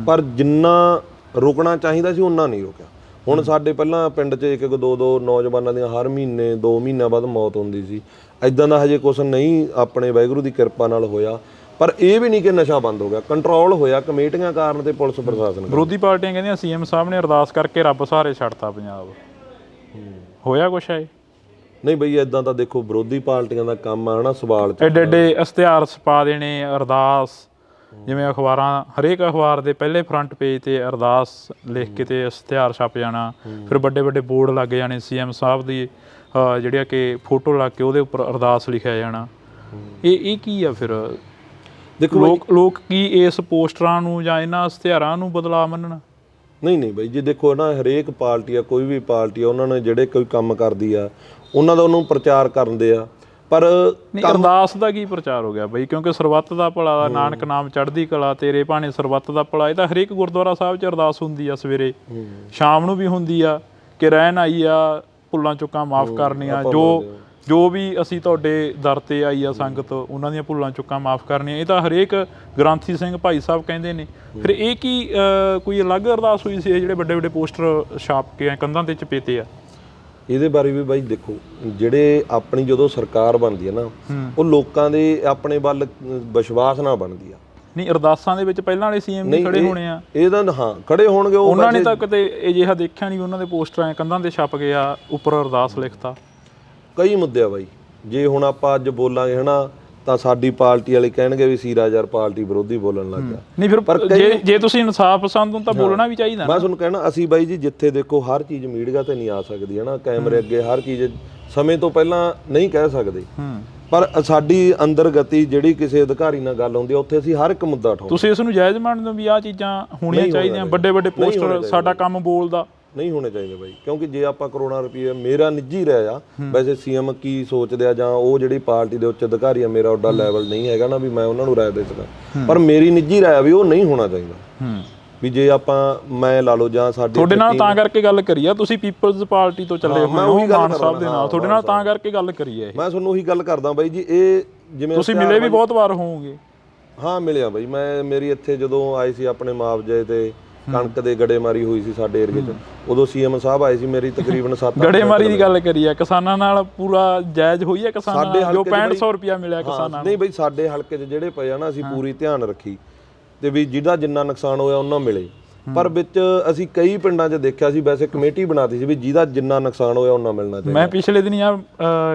S2: ਪਰ ਜਿੰਨਾ ਰੁਕਣਾ ਚਾਹੀਦਾ ਸੀ ਉਹਨਾਂ ਨਹੀਂ ਰੁਕਿਆ। ਹੁਣ ਸਾਡੇ ਪਹਿਲਾਂ ਪਿੰਡ 'ਚ ਇੱਕ ਦੋ ਨੌਜਵਾਨਾਂ ਦੀਆਂ ਹਰ ਮਹੀਨੇ 2 ਮਹੀਨਿਆਂ ਬਾਅਦ ਮੌਤ ਹੁੰਦੀ ਸੀ। ਇੱਦਾਂ ਦਾ ਹਜੇ ਕੁਛ ਨਹੀਂ ਆਪਣੇ ਵਾਹਿਗੁਰੂ ਦੀ ਕਿਰਪਾ ਨਾਲ ਹੋਇਆ, ਪਰ ਇਹ ਵੀ ਨਹੀਂ ਕਿ ਨਸ਼ਾ ਬੰਦ ਹੋ ਗਿਆ, ਕੰਟਰੋਲ ਹੋਇਆ ਕਮੇਟੀਆਂ ਕਾਰਨ ਤੇ ਪੁਲਿਸ ਪ੍ਰਸ਼ਾਸਨ।
S1: ਵਿਰੋਧੀ ਪਾਰਟੀਆਂ ਕਹਿੰਦੀਆਂ ਸੀਐਮ ਸਾਹਿਬ ਨੇ ਅਰਦਾਸ ਕਰਕੇ ਰੱਬ ਸਹਾਰੇ ਛੱਡਤਾ ਪੰਜਾਬ, ਹੋਇਆ ਕੁਛ ਹੈ?
S2: ਨਹੀਂ ਬਈ, ਇਦਾਂ ਤਾਂ ਦੇਖੋ ਵਿਰੋਧੀ ਪਾਰਟੀਆਂ ਦਾ ਕੰਮ ਆ ਨਾ, ਸਵਾਲ
S1: ਐਡੇ ਇਸ਼ਤਿਹਾਰ ਛਪਾ ਦੇਣੇ, ਅਰਦਾਸ, ਜਿਵੇਂ ਅਖਬਾਰਾਂ, ਹਰੇਕ ਅਖਬਾਰ ਦੇ ਪਹਿਲੇ ਫਰੰਟ ਪੇਜ ਤੇ ਅਰਦਾਸ ਲਿਖ ਕੇ ਤੇ ਇਸ਼ਤਿਹਾਰ ਛਪ ਜਾਣਾ, ਫਿਰ ਵੱਡੇ ਵੱਡੇ ਬੋਰਡ ਲੱਗ ਜਾਣੇ, ਸੀਐਮ ਸਾਹਿਬ ਦੀ ਜਿਹੜੀਆਂ ਕਿ ਫੋਟੋ ਲੱਗ ਕੇ ਉਹਦੇ ਉੱਪਰ ਅਰਦਾਸ ਲਿਖਿਆ ਜਾਣਾ। ਇਹ ਕੀ ਆ ਫਿਰ? ਦੇਖੋ ਲੋਕ ਕੀ ਇਸ ਪੋਸਟਰਾਂ ਨੂੰ ਜਾਂ ਇਹਨਾਂ ਇਸ਼ਤਿਹਾਰਾਂ ਨੂੰ ਬਦਲਾ ਮੰਨਣ?
S2: ਨਹੀਂ ਬਈ ਜੀ, ਦੇਖੋ ਨਾ, ਹਰੇਕ ਪਾਰਟੀ ਆ, ਕੋਈ ਵੀ ਪਾਰਟੀ ਆ, ਉਹਨਾਂ ਨੇ ਜਿਹੜੇ ਕੋਈ ਕੰਮ ਕਰਦੀ ਆ ਉਹਨਾਂ ਦਾ ਉਹਨੂੰ ਪ੍ਰਚਾਰ ਕਰਦੇ ਆ, ਪਰ
S1: ਅਰਦਾਸ ਦਾ ਕੀ ਪ੍ਰਚਾਰ ਹੋ ਗਿਆ ਬਈ? ਕਿਉਂਕਿ ਸਰਬੱਤ ਦਾ ਭਲਾ ਦਾ ਨਾਨਕ ਨਾਮ ਚੜ੍ਹਦੀ ਕਲਾ, ਤੇਰੇ ਭਾਣੇ ਸਰਬੱਤ ਦਾ ਭਲਾ, ਇਹ ਤਾਂ ਹਰੇਕ ਗੁਰਦੁਆਰਾ ਸਾਹਿਬ 'ਚ ਅਰਦਾਸ ਹੁੰਦੀ ਆ, ਸਵੇਰੇ ਸ਼ਾਮ ਨੂੰ ਵੀ ਹੁੰਦੀ ਆ ਕਿ ਰਹਿਣ ਆਈ ਆ, ਭੁੱਲਾਂ ਚੁੱਕਾਂ ਮਾਫ਼ ਕਰਨੀਆਂ, ਜੋ ਵੀ ਅਸੀਂ ਤੁਹਾਡੇ ਦਰ ਤੇ ਆਈ ਆ ਸੰਗਤ, ਉਹਨਾਂ ਦੀਆਂ ਭੁੱਲਾਂ ਚੁੱਕਾਂ ਮਾਫ਼ ਕਰਨੀਆਂ, ਇਹ ਤਾਂ ਹਰੇਕ ਗ੍ਰੰਥੀ ਸਿੰਘ ਭਾਈ ਸਾਹਿਬ ਕਹਿੰਦੇ ਨੇ। ਫਿਰ ਇਹ ਕੀ ਕੋਈ ਅਲੱਗ ਅਰਦਾਸ ਹੋਈ ਸੀ ਜਿਹੜੇ ਵੱਡੇ ਵੱਡੇ ਪੋਸਟਰ ਛਾਪ ਕੇ ਕੰਧਾਂ ਤੇ ਚਪੇਤੇ ਆ?
S2: ਇਹਦੇ ਬਾਰੇ ਵੀ ਬਾਈ ਦੇਖੋ, ਜਿਹੜੇ ਆਪਣੀ ਜਦੋਂ ਸਰਕਾਰ ਬਣਦੀ ਹੈ ਨਾ, ਉਹ ਲੋਕਾਂ ਦੇ ਆਪਣੇ ਵੱਲ ਵਿਸ਼ਵਾਸ ਨਾਲ ਬਣਦੀ ਆ।
S1: ਨਹੀਂ, ਅਰਦਾਸਾਂ ਦੇ ਵਿੱਚ ਪਹਿਲਾਂ ਵਾਲੇ ਸੀਐਮ ਵੀ ਖੜੇ ਹੋਣੇ ਆ,
S2: ਇਹਦਾ ਹਾਂ ਖੜੇ ਹੋਣਗੇ।
S1: ਉਹਨਾਂ ਨੇ ਤਾਂ ਕਿਤੇ ਅਜਿਹਾ ਦੇਖਿਆ ਨਹੀਂ, ਉਹਨਾਂ ਦੇ ਪੋਸਟਰਾਂ ਕੰਧਾਂ ਤੇ ਛਪ ਗਏ ਆ, ਉੱਪਰ ਅਰਦਾਸ ਲਿਖਤਾ।
S2: ਕਈ ਮੁੱਦੇ ਆ ਬਾਈ, ਜੇ ਹੁਣ ਆਪਾਂ ਅੱਜ ਬੋਲਾਂਗੇ ਹਨਾ ਤਾਂ ਸਾਡੀ ਪਾਰਟੀ ਵਾਲੇ ਕਹਿਣਗੇ ਵੀ ਸੀਰਾ ਯਾਰ ਪਾਰਟੀ ਵਿਰੋਧੀ ਬੋਲਣ ਲੱਗ ਗਿਆ।
S1: ਨਹੀਂ, ਫਿਰ ਜੇ ਤੁਸੀਂ ਇਨਸਾਫ ਪਸੰਦ ਹੋ ਤਾਂ ਬੋਲਣਾ ਵੀ ਚਾਹੀਦਾ।
S2: ਮੈਂ ਤੁਹਾਨੂੰ ਕਹਿਣਾ, ਅਸੀਂ ਬਾਈ ਜੀ ਜਿੱਥੇ ਦੇਖੋ ਹਰ ਚੀਜ਼ ਮੀਡੀਆ ਤੇ ਨਹੀਂ ਆ ਸਕਦੀ ਹੈ ਨਾ, ਕੈਮਰੇ ਅੱਗੇ ਹਰ ਚੀਜ਼ ਸਮੇਂ ਤੋਂ ਪਹਿਲਾਂ ਨਹੀਂ ਕਹਿ ਸਕਦੇ, ਪਰ ਸਾਡੀ ਅੰਦਰ ਗਤੀ ਜਿਹੜੀ ਕਿਸੇ ਅਧਿਕਾਰੀ ਨਾਲ ਗੱਲ ਹੁੰਦੀ ਆ, ਉੱਥੇ ਅਸੀਂ ਹਰ ਇੱਕ ਮੁੱਦਾ ਉਠਾਉਂਦੇ।
S1: ਤੁਸੀਂ ਇਸ ਨੂੰ ਜਾਇਜ਼ ਮੰਨਦੇ ਹੋ ਵੀ ਆਹ ਚੀਜ਼ਾਂ ਹੋਣੀਆਂ ਚਾਹੀਦੀਆਂ? ਵੱਡੇ ਵੱਡੇ ਪੋਸਟਰ, ਸਾਡਾ ਕੰਮ ਬੋਲਦਾ,
S2: ਨਹੀਂ ਹੋਣੇ ਚਾਹੀਦੇ ਬਾਈ, ਕਿਉਂਕਿ ਜੇ ਆਪਾਂ ਕਰੋੜਾਂ ਰੁਪਏ, ਮੇਰਾ ਨਿੱਜੀ ਰਾਏ ਆ, ਵੈਸੇ ਸੀਐਮ ਕੀ ਸੋਚਦੇ ਆ ਜਾਂ ਉਹ ਜਿਹੜੀ ਪਾਰਟੀ ਦੇ ਉੱਚ ਅਧਿਕਾਰੀ ਆ, ਮੇਰਾ ਉੱਡਾ ਲੈਵਲ ਨਹੀਂ ਹੈਗਾ ਨਾ ਵੀ ਮੈਂ ਉਹਨਾਂ ਨੂੰ ਰਾਏ ਦੇ ਸਕਾਂ, ਪਰ ਮੇਰੀ ਨਿੱਜੀ ਰਾਏ ਆ ਵੀ ਉਹ ਨਹੀਂ ਹੋਣਾ ਚਾਹੀਦਾ। ਵੀ ਜੇ ਆਪਾਂ ਮੈਂ ਲਾ ਲਓ ਜਾਂ ਸਾਡੇ
S1: ਤੁਹਾਡੇ ਨਾਲ ਤਾਂ ਕਰਕੇ ਗੱਲ ਕਰੀ ਆ, ਤੁਸੀਂ ਪੀਪਲਜ਼ ਪਾਰਟੀ ਤੋਂ ਚੱਲੇ ਹੋਏ ਹੋ ਮਾਨ ਸਾਹਿਬ ਦੇ ਨਾਲ, ਤੁਹਾਡੇ ਨਾਲ ਤਾਂ ਕਰਕੇ ਗੱਲ ਕਰੀ ਆ।
S2: ਮੈਂ ਤੁਹਾਨੂੰ ਉਹੀ ਗੱਲ ਕਰਦਾ ਬਾਈ ਜੀ, ਇਹ ਜਿਵੇਂ
S1: ਤੁਸੀਂ ਮਿਲੇ ਵੀ ਬਹੁਤ ਵਾਰ ਹੋਵੋਗੇ।
S2: ਹਾਂ ਮਿਲਿਆ ਬਾਈ, ਮੇਰੀ ਇੱਥੇ ਜਦੋਂ ਆਏ ਸੀ ਆਪਣੇ ਮੁਆਵਜ਼ੇ ਤੇ ਕਣਕ ਦੇ ਗੜੇਮਾਰੀ ਹੋਈ ਸੀ ਸਾਡੇ ਏਰੀਏ 'ਚ, ਉਦੋਂ ਸੀਐਮ ਸਾਹਿਬ ਆਏ ਸੀ, ਮੇਰੀ ਤਕਰੀਬਨ 7
S1: ਗੜੇਮਾਰੀ ਦੀ ਗੱਲ ਕਰੀ ਆ, ਕਿਸਾਨਾਂ ਨਾਲ ਪੂਰਾ ਜਾਇਜ਼ ਹੋਈ ਹੈ, ਕਿਸਾਨਾਂ ਨਾਲ ਜੋ 6500 ਰੁਪਇਆ ਮਿਲਿਆ ਕਿਸਾਨਾਂ ਨੂੰ?
S2: ਨਹੀਂ ਬਈ, ਸਾਡੇ ਹਲਕੇ 'ਚ ਜਿਹੜੇ ਪਏ ਆ ਨਾ, ਅਸੀਂ ਪੂਰੀ ਧਿਆਨ ਰੱਖੀ ਤੇ ਵੀ ਜਿਹਦਾ ਜਿੰਨਾ ਨੁਕਸਾਨ ਹੋਇਆ ਉਹਨਾਂ ਮਿਲੇ। ਪਰ ਵਿੱਚ ਅਸੀਂ ਕਈ ਪਿੰਡਾਂ 'ਚ ਦੇਖਿਆ ਸੀ, ਵੈਸੇ ਕਮੇਟੀ ਬਣਾਤੀ ਸੀ ਵੀ ਜਿਹਦਾ ਜਿੰਨਾ ਨੁਕਸਾਨ ਹੋਇਆ ਉਹਨਾਂ ਮਿਲਣਾ ਚਾਹੀਦਾ।
S1: ਮੈਂ ਪਿਛਲੇ ਦਿਨੀ ਆ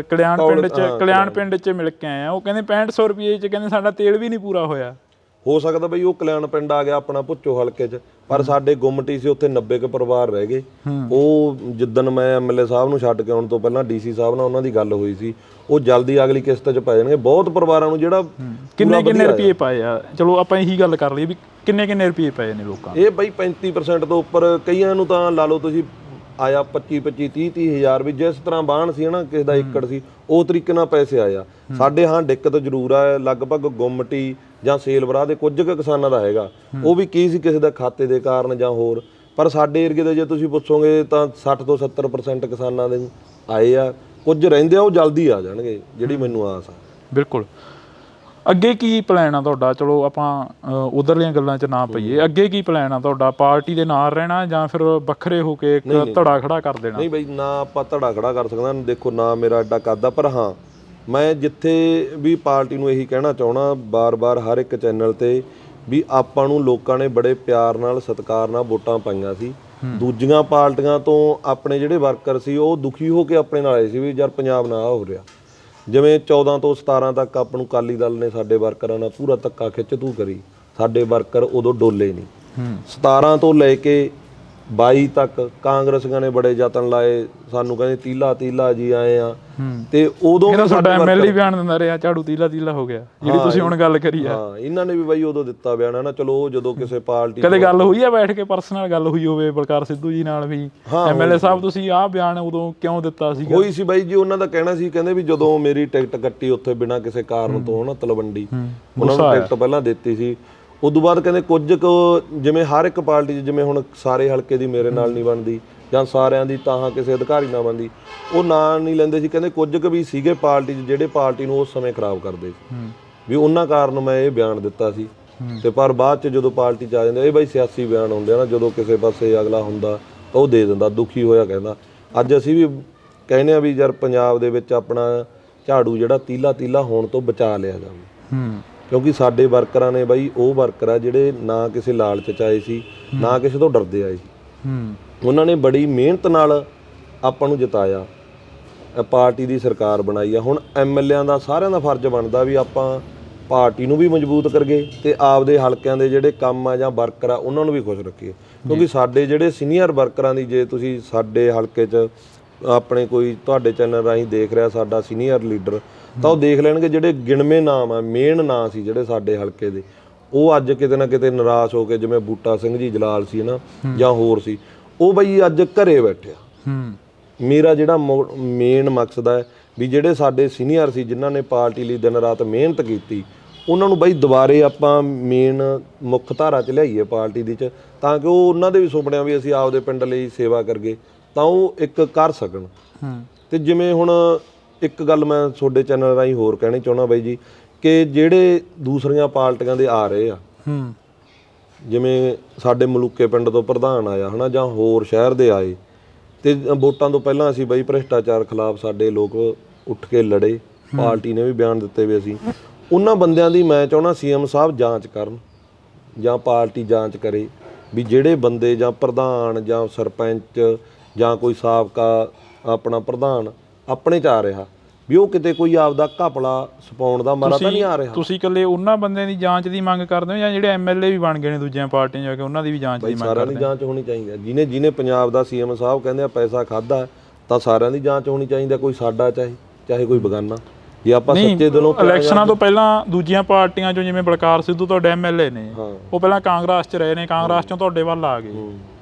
S1: ਕਲਿਆਣ ਪਿੰਡ 'ਚ ਮਿਲ ਕੇ ਆਇਆ, ਉਹ ਕਹਿੰਦੇ 6500 ਰੁਪਏ 'ਚ ਕਹਿੰਦੇ ਸਾਡਾ ਤੇਲ ਵੀ ਨਹੀਂ ਪੂਰਾ ਹੋਇਆ।
S2: ਹੋ ਸਕਦਾ ਬਈ ਉਹ ਕਲਿਆਣ ਪਿੰਡ ਆ ਗਿਆ ਆਪਣਾ ਭੁੱਚੋ ਹਲਕੇ 'ਚ, ਪਰ ਸਾਡੇ ਗੁੰਮਟੀ ਸੀ ਉੱਥੇ 90 ਕੁ ਪਰਿਵਾਰ ਰਹਿ ਗਏ। ਉਹ ਜਿੱਦਣ ਮੈਂ ਐਮਐਲਏ ਸਾਹਿਬ ਨੂੰ ਛੱਡ ਕੇ ਆਉਣ ਤੋਂ ਪਹਿਲਾਂ ਡੀਸੀ ਸਾਹਿਬ ਨਾਲ ਉਹਨਾਂ ਦੀ ਗੱਲ ਹੋਈ ਸੀ, ਉਹ ਜਲਦੀ ਅਗਲੀ ਕਿਸ਼ਤ 'ਚ ਪੈ ਜਾਣਗੇ ਬਹੁਤ ਪਰਿਵਾਰਾਂ ਨੂੰ। ਜਿਹੜਾ
S1: ਕਿੰਨੇ ਰੁਪਏ ਪਾਏ ਆ, ਚਲੋ ਆਪਾਂ ਇਹੀ ਗੱਲ ਕਰ ਲਈਏ ਵੀ ਕਿੰਨੇ ਰੁਪਏ ਪਏ ਨੇ ਲੋਕਾਂ?
S2: ਇਹ ਬਈ 35% ਤੋਂ ਉੱਪਰ, ਕਈਆਂ ਨੂੰ ਤਾਂ ਲਾ ਲਓ ਤੁਸੀਂ ਆਇਆ 25 30 ਹਜ਼ਾਰ, ਵੀ ਜਿਸ ਤਰ੍ਹਾਂ ਬਾਣ ਸੀ ਨਾ, ਕਿਸੇ ਦਾ ਏਕੜ ਸੀ, ਉਹ ਤਰੀਕੇ ਨਾਲ ਪੈਸੇ ਆਇਆ। ਸਾਡੇ ਹਾਂ ਦਿੱਕਤ ਜ਼ਰੂਰ ਆ, ਲਗਭਗ ਗੁੰਮਟੀ ਜਾਂ ਸੇਲਵਰਾ ਦੇ ਕੁਝ ਕੁ ਕਿਸਾਨਾਂ ਦਾ ਹੈਗਾ, ਉਹ ਵੀ ਕੀ ਸੀ ਕਿਸੇ ਦਾ ਖਾਤੇ ਦੇ ਕਾਰਨ ਜਾਂ ਹੋਰ। ਪਰ ਸਾਡੇ ਏਰੀਏ ਦੇ ਜੇ ਤੁਸੀਂ ਪੁੱਛੋਗੇ ਤਾਂ 60 ਤੋਂ 70% ਕਿਸਾਨਾਂ ਦੇ ਆਏ ਆ, ਕੁਝ ਰਹਿੰਦੇ ਆ ਉਹ ਜਲਦੀ ਆ ਜਾਣਗੇ, ਜਿਹੜੀ ਮੈਨੂੰ ਆਸ ਆ।
S1: ਬਿਲਕੁਲ। ਅੱਗੇ ਕੀ ਪਲਾਨ ਆ ਤੁਹਾਡਾ? ਚਲੋ ਆਪਾਂ ਉਧਰਲੀਆਂ ਗੱਲਾਂ 'ਚ ਨਾ ਪਈਏ, ਅੱਗੇ ਕੀ ਪਲਾਨ ਆ ਤੁਹਾਡਾ? ਪਾਰਟੀ ਦੇ ਨਾਲ ਰਹਿਣਾ ਜਾਂ ਫਿਰ ਵੱਖਰੇ ਹੋ ਕੇ ਇੱਕ ਧੜਾ ਖੜਾ ਕਰ ਦੇਣਾ?
S2: ਨਹੀਂ ਬਈ, ਨਾ ਆਪਾਂ ਧੜਾ ਖੜਾ ਕਰ ਸਕਦਾ, ਦੇਖੋ ਨਾ ਮੇਰਾ ਐਡਾ ਕੱਦ ਆ, ਪਰ ਹਾਂ ਮੈਂ ਜਿੱਥੇ ਵੀ ਪਾਰਟੀ ਨੂੰ ਇਹੀ ਕਹਿਣਾ ਚਾਹਣਾ ਬਾਰ-ਬਾਰ ਹਰ ਇੱਕ ਚੈਨਲ ਤੇ, ਵੀ ਆਪਾਂ ਨੂੰ ਲੋਕਾਂ ਨੇ ਬੜੇ ਪਿਆਰ ਨਾਲ ਸਤਿਕਾਰ ਨਾਲ ਵੋਟਾਂ ਪਾਈਆਂ ਸੀ। ਦੂਜੀਆਂ ਪਾਰਟੀਆਂ ਤੋਂ ਆਪਣੇ ਜਿਹੜੇ ਵਰਕਰ ਸੀ ਉਹ ਦੁਖੀ ਹੋ ਕੇ ਆਪਣੇ ਨਾਲ ਆਏ ਸੀ ਵੀ ਯਾਰ ਪੰਜਾਬ ਨਾਲ ਹੋ ਰਿਹਾ। ਜਿਵੇਂ 14 ਤੋਂ 17 ਤੱਕ ਆਪਾਂ ਨੂੰ ਅਕਾਲੀ ਦਲ ਨੇ ਸਾਡੇ ਵਰਕਰਾਂ ਨਾਲ ਪੂਰਾ ਧੱਕਾ ਖਿੱਚ ਤੂੰ ਕਰੀ, ਸਾਡੇ ਵਰਕਰ ਉਦੋਂ ਡੋਲੇ ਨਹੀਂ। 17 ਤੋਂ ਲੈ ਕੇ 22 ਤੱਕ ਕਾਂਗਰਸੀਆਂ ਨੇ ਬੜੇ ਯਤਨ ਲਾਏ, ਸਾਨੂੰ ਕਹਿੰਦੇ ਤੀਲਾ ਜੀ ਆਏ ਆ, ਤੇ ਉਦੋਂ
S1: ਸਾਡਾ ਐਮਐਲਏ ਬਿਆਨ ਦਿੰਦਾ ਰਿਹਾ ਝਾੜੂ ਤੀਲਾ ਹੋ ਗਿਆ, ਜਿਹੜੀ ਤੁਸੀਂ ਹੁਣ ਗੱਲ ਕਰੀ ਆ।
S2: ਹਾਂ, ਇਹਨਾਂ ਨੇ ਵੀ ਬਾਈ ਉਦੋਂ ਦਿੱਤਾ ਬਿਆਨ ਹੈ ਨਾ। ਚਲੋ ਜਦੋਂ ਕਿਸੇ ਪਾਰਟੀ
S1: ਕਦੇ ਗੱਲ ਹੋਈ ਆ ਬੈਠ ਕੇ ਪਰਸਨਲ ਗੱਲ ਹੋਈ ਹੋਵੇ ਬਲਕਾਰ ਸਿੱਧੂ ਜੀ ਨਾਲ ਵੀ, ਐਮਐਲਏ ਸਾਹਿਬ ਤੁਸੀਂ ਆਹ ਬਿਆਨ ਉਦੋਂ ਕਿਉਂ ਦਿੱਤਾ ਸੀਗਾ?
S2: ਹੋਈ ਸੀ ਬਾਈ ਜੀ, ਉਹਨਾਂ ਦਾ ਕਹਿਣਾ ਸੀ, ਕਹਿੰਦੇ ਵੀ ਜਦੋਂ ਮੇਰੀ ਟਿਕਟ ਕੱਟੀ ਉੱਥੇ ਬਿਨਾਂ ਕਿਸੇ ਕਾਰਨ ਤੋਂ ਨਾ ਤਲਵੰਡੀ, ਉਹਨਾਂ ਨੂੰ ਟਿਕਟ ਪਹਿਲਾਂ ਦਿੱਤੀ ਸੀ, ਉਦੋਂ ਬਾਅਦ ਕਹਿੰਦੇ ਕੁਝ ਕੁ ਜਿਵੇਂ ਹਰ ਇੱਕ ਪਾਰਟੀ 'ਚ ਜਿਵੇਂ ਹੁਣ ਸਾਰੇ ਹਲਕੇ ਦੀ ਮੇਰੇ ਨਾਲ ਨਹੀਂ ਬਣਦੀ ਜਾਂ ਸਾਰਿਆਂ ਦੀ ਤਾਂ ਕਿਸੇ ਅਧਿਕਾਰੀ ਨਾਲ ਬਣਦੀ, ਉਹ ਨਾਂ ਨਹੀਂ ਲੈਂਦੇ ਸੀ। ਕਹਿੰਦੇ ਕੁਝ ਕੁ ਵੀ ਸੀਗੇ ਪਾਰਟੀ 'ਚ ਜਿਹੜੇ ਪਾਰਟੀ ਨੂੰ ਉਸ ਸਮੇਂ ਖਰਾਬ ਕਰਦੇ ਸੀ, ਵੀ ਉਹਨਾਂ ਕਾਰਨ ਮੈਂ ਇਹ ਬਿਆਨ ਦਿੱਤਾ ਸੀ। ਤੇ ਪਰ ਬਾਅਦ 'ਚ ਜਦੋਂ ਪਾਰਟੀ 'ਚ ਆ ਜਾਂਦੇ, ਇਹ ਬਾਈ ਸਿਆਸੀ ਬਿਆਨ ਹੁੰਦੇ ਆ ਨਾ, ਜਦੋਂ ਕਿਸੇ ਪਾਸੇ ਅਗਲਾ ਹੁੰਦਾ ਤਾਂ ਉਹ ਦੇ ਦਿੰਦਾ, ਦੁਖੀ ਹੋਇਆ ਕਹਿੰਦਾ। ਅੱਜ ਅਸੀਂ ਵੀ ਕਹਿੰਦੇ ਆ ਵੀ ਯਾਰ ਪੰਜਾਬ ਦੇ ਵਿੱਚ ਆਪਣਾ ਝਾੜੂ ਜਿਹੜਾ ਤੀਲਾ ਹੋਣ ਤੋਂ ਬਚਾ ਲਿਆ ਜਾਵੇ, ਕਿਉਂਕਿ ਸਾਡੇ ਵਰਕਰਾਂ ਨੇ ਬਾਈ ਉਹ ਵਰਕਰ ਆ ਜਿਹੜੇ ਨਾ ਕਿਸੇ ਲਾਲਚ 'ਚ ਆਏ ਸੀ, ਨਾ ਕਿਸੇ ਤੋਂ ਡਰਦੇ ਆਏ ਸੀ। ਉਹਨਾਂ ਨੇ ਬੜੀ ਮਿਹਨਤ ਨਾਲ ਆਪਾਂ ਨੂੰ ਜਿਤਾਇਆ, ਪਾਰਟੀ ਦੀ ਸਰਕਾਰ ਬਣਾਈ ਆ। ਹੁਣ ਐਮਐਲਏਆਂ ਦਾ ਸਾਰਿਆਂ ਦਾ ਫਰਜ਼ ਬਣਦਾ ਵੀ ਆਪਾਂ ਪਾਰਟੀ ਨੂੰ ਵੀ ਮਜ਼ਬੂਤ ਕਰੀਏ ਤੇ ਆਪਦੇ ਹਲਕਿਆਂ ਦੇ ਜਿਹੜੇ ਕੰਮ ਆ ਜਾਂ ਵਰਕਰ ਆ ਉਹਨਾਂ ਨੂੰ ਵੀ ਖੁਸ਼ ਰੱਖੀਏ। ਕਿਉਂਕਿ ਸਾਡੇ ਜਿਹੜੇ ਸੀਨੀਅਰ ਵਰਕਰਾਂ ਦੀ, ਜੇ ਤੁਸੀਂ ਸਾਡੇ ਹਲਕੇ 'ਚ ਆਪਣੇ ਕੋਈ ਤੁਹਾਡੇ ਚੈਨਲ ਰਾਹੀਂ ਦੇਖ ਰਿਹਾ ਸਾਡਾ ਸੀਨੀਅਰ ਲੀਡਰ, ਤਾਂ ਉਹ ਦੇਖ ਲੈਣਗੇ ਜਿਹੜੇ ਗਿਣਵੇਂ ਨਾਮ ਆ, ਮੇਨ ਨਾਂ ਸੀ ਜਿਹੜੇ ਸਾਡੇ ਹਲਕੇ ਦੇ, ਉਹ ਅੱਜ ਕਿਤੇ ਨਾ ਕਿਤੇ ਨਿਰਾਸ਼ ਹੋ ਕੇ, ਜਿਵੇਂ ਬੂਟਾ ਸਿੰਘ ਜੀ ਜਲਾਲ ਸੀ ਨਾ ਜਾਂ ਹੋਰ ਸੀ, ਉਹ ਬਈ ਅੱਜ ਘਰੇ ਬੈਠਿਆ। ਮੇਰਾ ਜਿਹੜਾ ਮੇਨ ਮਕਸਦ ਹੈ ਵੀ ਜਿਹੜੇ ਸਾਡੇ ਸੀਨੀਅਰ ਸੀ ਜਿਨ੍ਹਾਂ ਨੇ ਪਾਰਟੀ ਲਈ ਦਿਨ ਰਾਤ ਮਿਹਨਤ ਕੀਤੀ, ਉਹਨਾਂ ਨੂੰ ਬਈ ਦੁਬਾਰੇ ਆਪਾਂ ਮੇਨ ਮੁੱਖ ਧਾਰਾ 'ਚ ਲਿਆਈਏ ਪਾਰਟੀ ਦੀ 'ਚ, ਤਾਂ ਕਿ ਉਹ ਉਹਨਾਂ ਦੇ ਵੀ ਸੁਪਨਿਆਂ ਵੀ ਅਸੀਂ ਆਪਦੇ ਪਿੰਡ ਲਈ ਸੇਵਾ ਕਰੀਏ, ਤਾਂ ਉਹ ਇੱਕ ਕਰ ਸਕਣ। ਤੇ ਜਿਵੇਂ ਹੁਣ ਇੱਕ ਗੱਲ ਮੈਂ ਤੁਹਾਡੇ ਚੈਨਲ ਰਾਹੀਂ ਹੋਰ ਕਹਿਣੀ ਚਾਹੁੰਦਾ ਬਾਈ ਜੀ, ਕਿ ਜਿਹੜੇ ਦੂਸਰੀਆਂ ਪਾਰਟੀਆਂ ਦੇ ਆ ਰਹੇ ਆ, ਜਿਵੇਂ ਸਾਡੇ ਮਲੂਕੇ ਪਿੰਡ ਤੋਂ ਪ੍ਰਧਾਨ ਆਇਆ ਹੈ ਨਾ, ਜਾਂ ਹੋਰ ਸ਼ਹਿਰ ਦੇ ਆਏ, ਤੇ ਵੋਟਾਂ ਤੋਂ ਪਹਿਲਾਂ ਅਸੀਂ ਬਾਈ ਭ੍ਰਿਸ਼ਟਾਚਾਰ ਖਿਲਾਫ ਸਾਡੇ ਲੋਕ ਉੱਠ ਕੇ ਲੜੇ, ਪਾਰਟੀ ਨੇ ਵੀ ਬਿਆਨ ਦਿੱਤੇ ਵੀ ਅਸੀਂ ਉਹਨਾਂ ਬੰਦਿਆਂ ਦੀ, ਮੈਂ ਚਾਹੁੰਦਾ ਸੀਐਮ ਸਾਹਿਬ ਜਾਂਚ ਕਰਨ ਜਾਂ ਪਾਰਟੀ ਜਾਂਚ ਕਰੇ ਵੀ ਜਿਹੜੇ ਬੰਦੇ ਜਾਂ ਪ੍ਰਧਾਨ ਜਾਂ ਸਰਪੰਚ ਜਾਂ ਕੋਈ ਸਾਬਕਾ ਆਪਣਾ ਪ੍ਰਧਾਨ ਆਪਣੇ 'ਚ ਆ ਰਿਹਾ, ਵੀ ਉਹ ਕਿਤੇ ਕੋਈ ਆਪਦਾ ਘਪਲਾ ਛਪਾਉਣ ਦਾ ਮਾਰਾ ਤਾਂ ਨਹੀਂ ਆ ਰਿਹਾ।
S1: ਤੁਸੀਂ ਇਕੱਲੇ ਉਹਨਾਂ ਬੰਦਿਆਂ ਦੀ ਜਾਂਚ ਦੀ ਮੰਗ ਕਰਦੇ ਹੋ ਜਾਂ ਜਿਹੜੇ ਐਮਐਲਏ ਵੀ ਬਣ ਗਏ ਨੇ ਦੂਜੀਆਂ ਪਾਰਟੀਆਂ ਜਾ ਕੇ ਉਹਨਾਂ ਦੀ ਵੀ ਜਾਂਚ ਦੀ ਮੰਗ ਕਰਦੇ ਹੋ?
S2: ਸਾਰਿਆਂ ਦੀ ਜਾਂਚ ਹੋਣੀ ਚਾਹੀਦੀ ਹੈ। ਜਿਹਨੇ ਪੰਜਾਬ ਦਾ ਸੀਐਮ ਸਾਹਿਬ ਕਹਿੰਦੇ ਆ ਪੈਸਾ ਖਾਦਾ, ਤਾਂ ਸਾਰਿਆਂ ਦੀ ਜਾਂਚ ਹੋਣੀ ਚਾਹੀਦੀ, ਕੋਈ ਸਾਡਾ ਚਾਹੇ ਕੋਈ ਬਗਾਨਾ। ਜੇ ਆਪਾਂ ਸੱਚੇ ਦਿਲੋਂ
S1: ਇਲੈਕਸ਼ਨਾਂ ਤੋਂ ਪਹਿਲਾਂ ਦੂਜੀਆਂ ਪਾਰਟੀਆਂ ਚੋਂ ਜਿਵੇਂ ਬਲਕਾਰ ਸਿੱਧੂ ਤੁਹਾਡੇ ਐਮਐਲਏ ਨੇ, ਉਹ ਪਹਿਲਾਂ ਕਾਂਗਰਸ 'ਚ ਰਹੇ ਨੇ, ਕਾਂਗਰਸ 'ਚੋਂ ਤੁਹਾਡੇ ਵੱਲ ਆ ਗਏ,